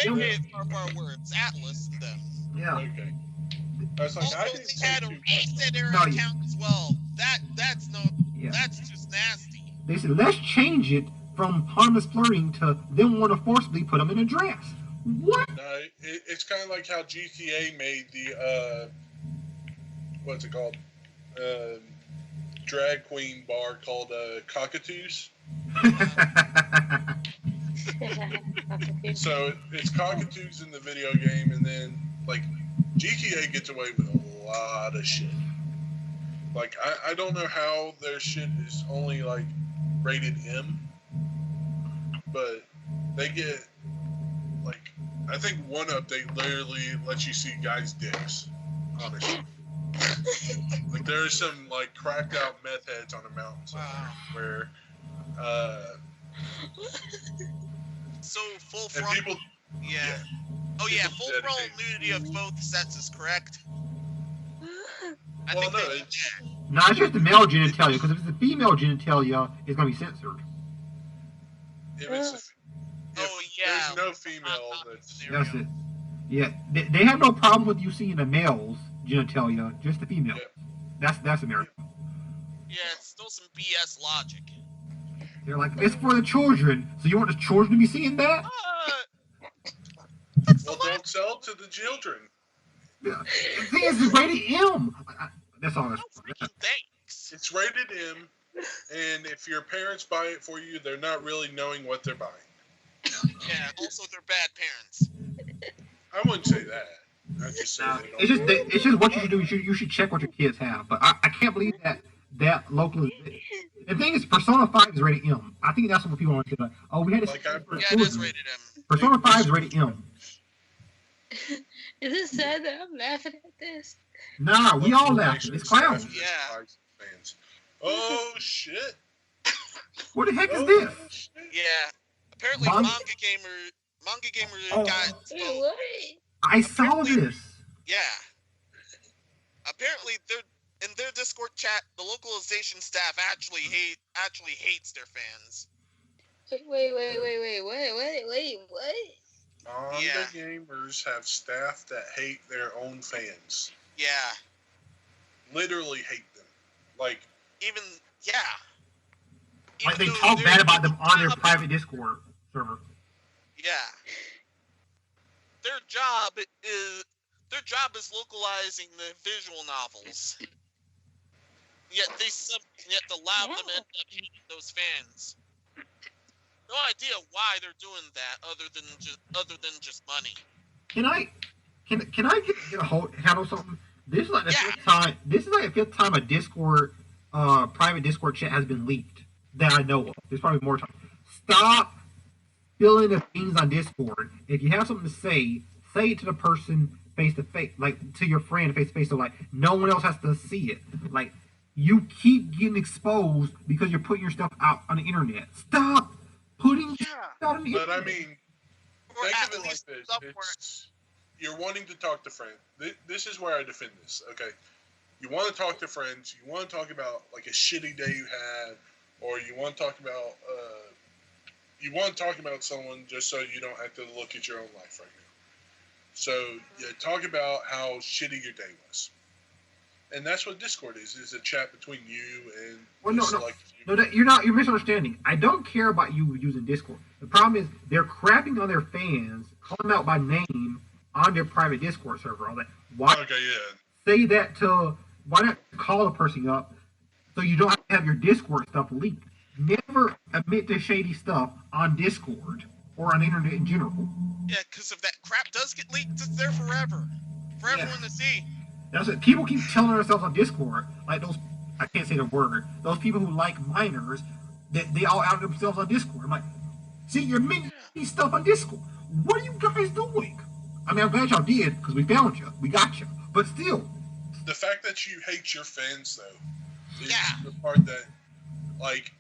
they made it far worse. Atlas and them. Yeah. Okay. Also, they had a reset their account as well. That's just nasty. They said, let's change it from harmless flirting to them want to forcibly put them in a dress. What? No, it's kind of like how GTA made the, what's it called? Drag queen bar called Cockatoos. So it's Cockatoos in the video game, and then, like, GTA gets away with a lot of shit. Like, I don't know how their shit is only, like, rated M, but they get, like, I think one update literally lets you see guys' dicks, honestly. Like there are some like cracked out meth heads on a mountain somewhere where So full and frontal. people Yeah. Oh yeah, people full frontal dedicate- nudity of both sexes, correct? I Well, think no, they- it's Not just the male genitalia, because if it's the female genitalia, it's going to be censored. if it's if Oh, yeah. there's no female that's That's it. Yeah, they have no problem with you seeing the male's genitalia, just the female. Yeah. That's America. Yeah, it's still some BS logic. They're like, it's for the children, so you want the children to be seeing that? That's the well, last. don't sell to the children. Yeah. The thing is, it's rated M. That's all. No freaking thanks. It's rated M, and if your parents buy it for you, they're not really knowing what they're buying. Yeah, also they're bad parents. I wouldn't say that. I just say they don't. It's just what you should do. You should check what your kids have. But I can't believe that local. The thing is, Persona 5 is rated M. I think that's what people want to say. Like, oh, we had to. Like Yeah, it is rated M. Persona 5 is rated M. Is it sad that I'm laughing at this? Nah, we all laugh. It's clowns. Yeah. Fans. Oh shit! What the heck is Oh, this? shit. Yeah. Apparently, Manga- MangaGamer Oh. got. Wait, what? I saw this. Yeah. Apparently, in their Discord chat, the localization staff actually hates their fans. Wait, what? Manga gamers have staff that hate their own fans. Yeah. Literally hate them. Like, Even Like they though talk they're- bad about them on their private Discord server. Yeah. Their job is localizing the visual novels. Yet the lab them end up hating those fans. No idea why they're doing that other than just money. Can I get a handle something? This is like the Yeah. fifth time. This is like the fifth time a Discord, private Discord chat has been leaked that I know of. There's probably more time. Stop filling the things on Discord. If you have something to say it to the person face to face, like to your friend face to face. So like no one else has to see it. Like you keep getting exposed because you're putting your stuff out on the internet. Stop putting Yeah. stuff out on the but internet. I mean, Or think at of it like least this. somewhere. You're wanting to talk to friends. This is where I defend this. Okay, you want to talk to friends. You want to talk about like a shitty day you had, or you want to talk about someone just so you don't have to look at your own life right now. So you talk about how shitty your day was, and that's what Discord is a chat between you and Well, no, select few. No, you're misunderstanding. I don't care about you using Discord. The problem is they're crapping on their fans, calling them out by name on their private Discord server. All that. Why Okay, yeah. say that to? Why not call a person up so you don't have to have your Discord stuff leaked? Never admit to shady stuff on Discord or on the internet in general. Yeah, because if that crap does get leaked, it's there forever. For Yeah. everyone to see. That's it. People keep telling themselves on Discord, like those. I can't say the word. Those people who like minors, that they all out themselves on Discord. I'm like, see, you're making stuff on Discord. What are you guys doing? I mean, I'm glad y'all did because we found you, we got you. But still, The fact that you hate your fans, though, is Yeah. the part that, like,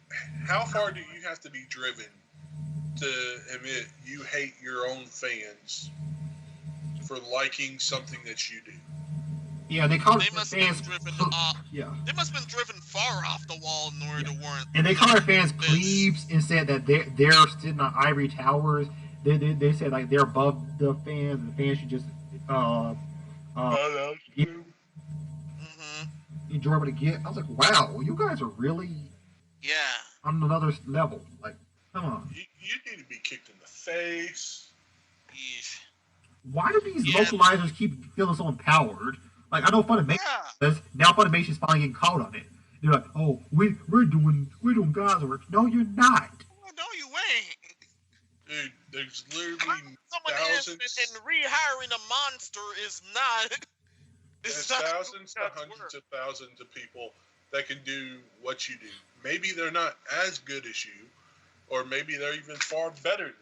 how far do you have to be driven to admit you hate your own fans for liking something that you do? yeah, they call They it must fans. have been driven Yeah, They must have been driven far off the wall in order to warrant. and they call their fans this. plebes and said that they're sitting on ivory towers. They said like they're above the fans, and the fans should just enjoy what they get. I was like, wow, you guys are really Yeah. on another level. Like, come on. You need to be kicked in the face. Yeesh. Why do these Yeah. localizers keep feeling so empowered? Like, I know Funimation Yeah. does. Now Funimation's finally getting caught on it. They're like, oh, we're doing God's work. No, you're not. Oh, no, you ain't. Dude, there's literally Someone thousands, is, and rehiring a monster is not. there's It's not thousands to God's hundreds work. of thousands of people that can do what you do. Maybe they're not as good as you, or maybe they're even far better than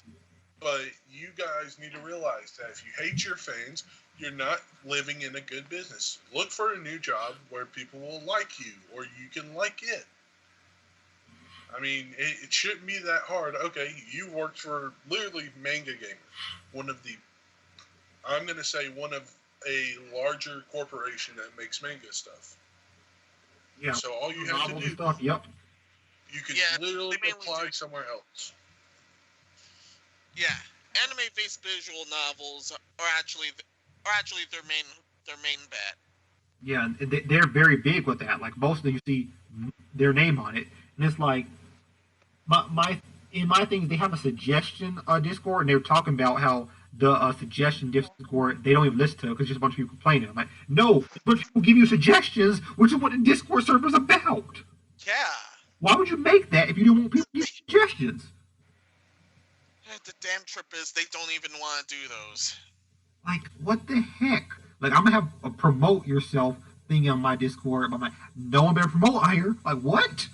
you. But you guys need to realize that if you hate your fans, you're not living in a good business. Look for a new job where people will like you or you can like it. I mean, it shouldn't be that hard. Okay, you worked for literally MangaGamer, I'm going to say one of a larger corporation that makes manga stuff. Yeah. So all you have to do, stuff. Yep. you can Yeah, literally they mainly apply do. somewhere else. Yeah, anime-based visual novels are actually their main bet. Yeah, they're very big with that. Like most of them, you see their name on it, and it's like my things. They have a suggestion Discord, and they were talking about how the suggestion Discord they don't even listen to because just a bunch of people complaining. I'm like, no, a bunch of people give you suggestions, which is what the Discord server is about. Yeah. Why would you make that if you don't want people to give suggestions? The damn trip is they don't even want to do those. Like, what the heck? Like, I'm gonna have a promote yourself thing on my Discord. I'm like, no one better promote on here. Like, what?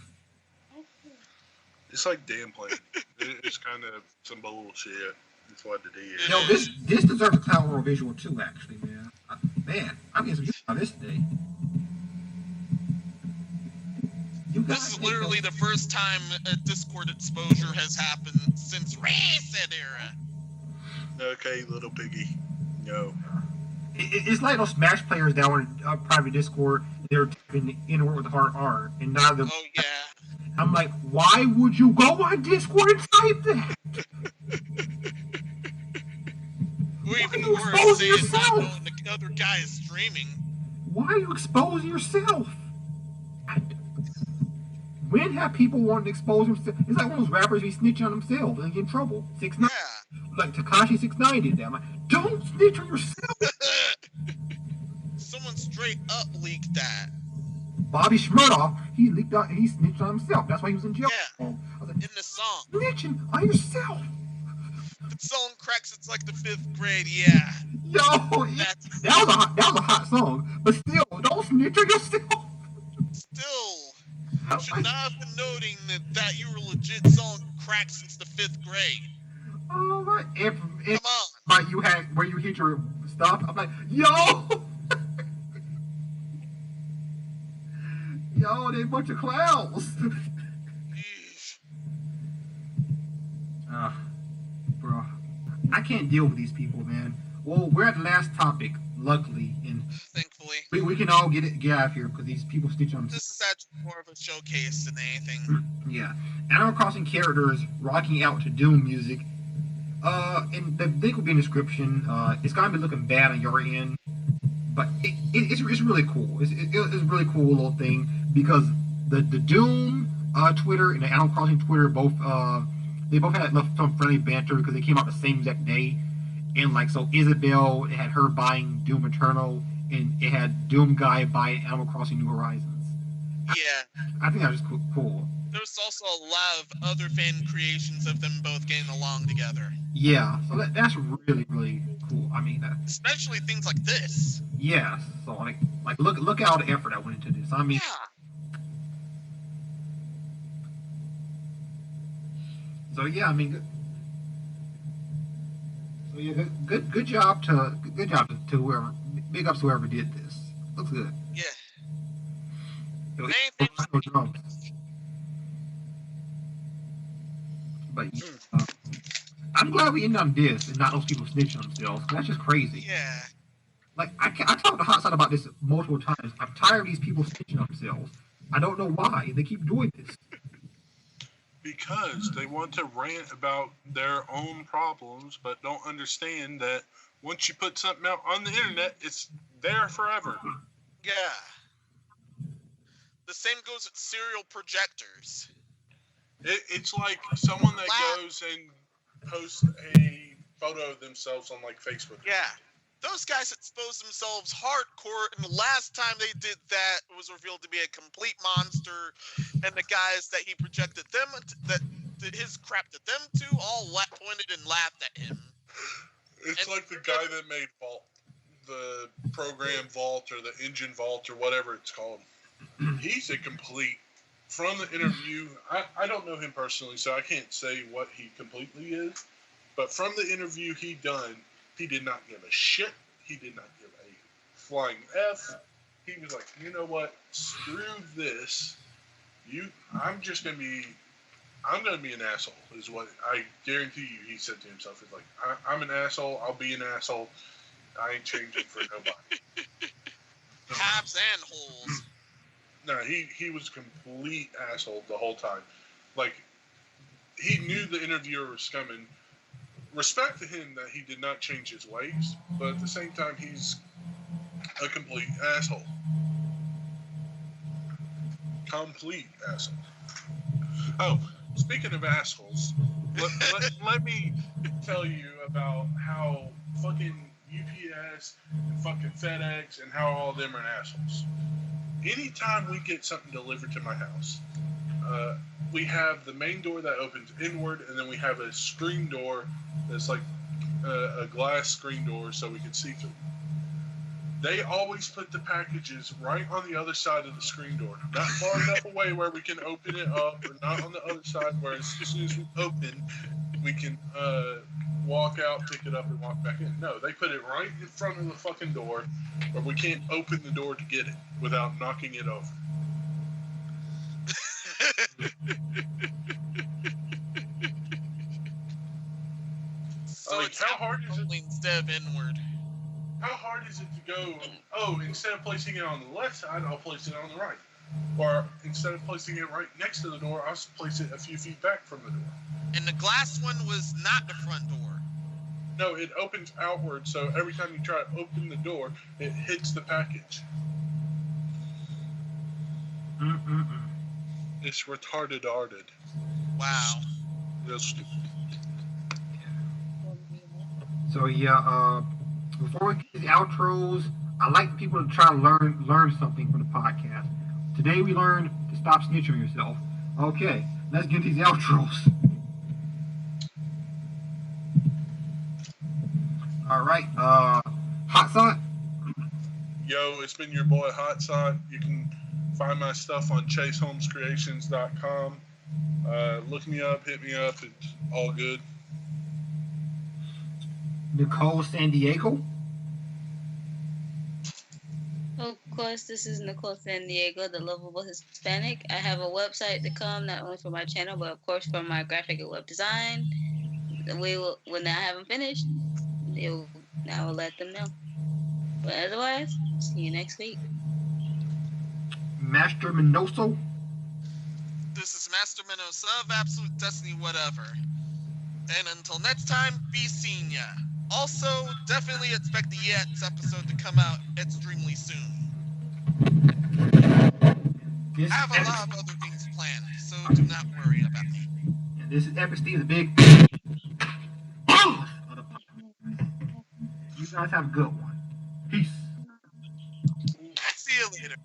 It's like damn plan. It's kind of some bullshit. That's what it is. You know, this deserves a Cloud World visual too, actually, man. Man, I'm getting some use out of this today. This is literally the first time a Discord exposure has happened since Reset era. Okay, little piggy. No. It's like those Smash players that were in private Discord. They're typing in with the hard R, and none of them. Oh yeah. I'm like, why would you go on Discord and type that? Or even worse, say it's not knowing the other guy is streaming. Why are you exposing yourself? When have people wanted to expose themselves? It's like one of those rappers who snitch on themselves and get in trouble. 6ix9ine. Yeah. Like Tekashi 6ix9ine did that. I'm like, don't snitch on yourself. Someone straight up leaked that. Bobby Shmurda, he leaked out. He snitched on himself. That's why he was in jail. Yeah. I was like, In the song. snitching on yourself. The song cracks. It's like the 5th grade. Yeah. Yo, that was a hot song, but still, don't snitch on yourself. Still, you should not have been noting that you were legit song cracked since the 5th grade. Oh my! Come on. Like you had where you hit your stuff. I'm like, yo, yo, they a bunch of clowns. Bro, I can't deal with these people, man. Well, we're at the last topic, luckily, and thankfully we can all get out of here because these people stitch on. This is actually more of a showcase than anything. Yeah, Animal Crossing characters rocking out to Doom music. And the link will be in the description. It's gonna be looking bad on your end, but it's really cool. It's a really cool little thing because the Doom Twitter and the Animal Crossing Twitter both they both had some friendly banter because they came out the same exact day. And like so, Isabel, it had her buying Doom Eternal, and it had Doom Guy buying Animal Crossing New Horizons. Yeah. I think that was cool. There's also a lot of other fan creations of them both getting along together. Yeah, so that's really cool. I mean, especially things like this. Yeah, so like look at all the effort that went into this. I mean, yeah. So yeah, I mean, good job to whoever. Big ups to whoever did this. Looks good. Yeah. Drums. But I'm glad we ended on this and not those people snitching on themselves. That's just crazy. Yeah. Like I talked to Hot Side about this multiple times. I'm tired of these people snitching on themselves. I don't know why they keep doing this. Because they want to rant about their own problems, but don't understand that once you put something out on the internet, it's there forever. Yeah. The same goes with serial projectors. It's like someone that goes and posts a photo of themselves on like Facebook. Yeah. Those guys expose themselves hardcore, and the last time they did that was revealed to be a complete monster, and the guys that he projected them, that his crap to them to, all pointed and laughed at him. It's like the guy that made Vault, the program Vault, or the engine Vault, or whatever it's called. He's a complete, from the interview, I don't know him personally, so I can't say what he completely is, but from the interview he done, he did not give a shit. he did not give a flying F. He was like, you know what? Screw this. I'm gonna be an asshole. Is what I guarantee you. He said to himself, "He's like, I'm an asshole. I'll be an asshole. I ain't changing for nobody." Tabs and holes. No, he was a complete asshole the whole time. Like, he knew the interviewer was coming. Respect to him that he did not change his ways, but at the same time, he's a complete asshole. Complete asshole. Oh, speaking of assholes, let me tell you about how fucking UPS and fucking FedEx and how all of them are assholes. Anytime we get something delivered to my house, we have the main door that opens inward, and then we have a screen door that's like a glass screen door so we can see through. They always put the packages right on the other side of the screen door, not far enough away where we can open it up, or not on the other side where as soon as we open, we can walk out, pick it up, and walk back in. No, they put it right in front of the fucking door where we can't open the door to get it without knocking it over. So like, it's how hard is it? Instead of inward. How hard is it to go, oh, instead of placing it on the left side, I'll place it on the right. Or instead of placing it right next to the door, I'll place it a few feet back from the door. And the glass one was not the front door. No, it opens outward, so every time you try to open the door, it hits the package. It's retarded-arted. Wow. Real stupid. So yeah, before we get to the outros, I like people to try to learn something from the podcast. Today we learned to stop snitching on yourself. Okay, let's get these outros. All right, Hot Side. Yo, it's been your boy Hot Side. You can find my stuff on ChaseHolmesCreations.com. Look me up, hit me up. It's all good. Nicole San Diego. Of course, this is Nicole San Diego, the lovable Hispanic. I have a website to come, not only for my channel, but of course for my graphic and web design. When I haven't finished, I will let them know. But otherwise, see you next week. Master Minoso. This is Master Minosa of Absolute Destiny Whatever. And until next time, be seeing ya. Also, definitely expect the Yets episode to come out extremely soon. I have a lot of other things planned, so do not worry about me. And this is Epic Steve's big. You guys have a good one. Peace. See you later.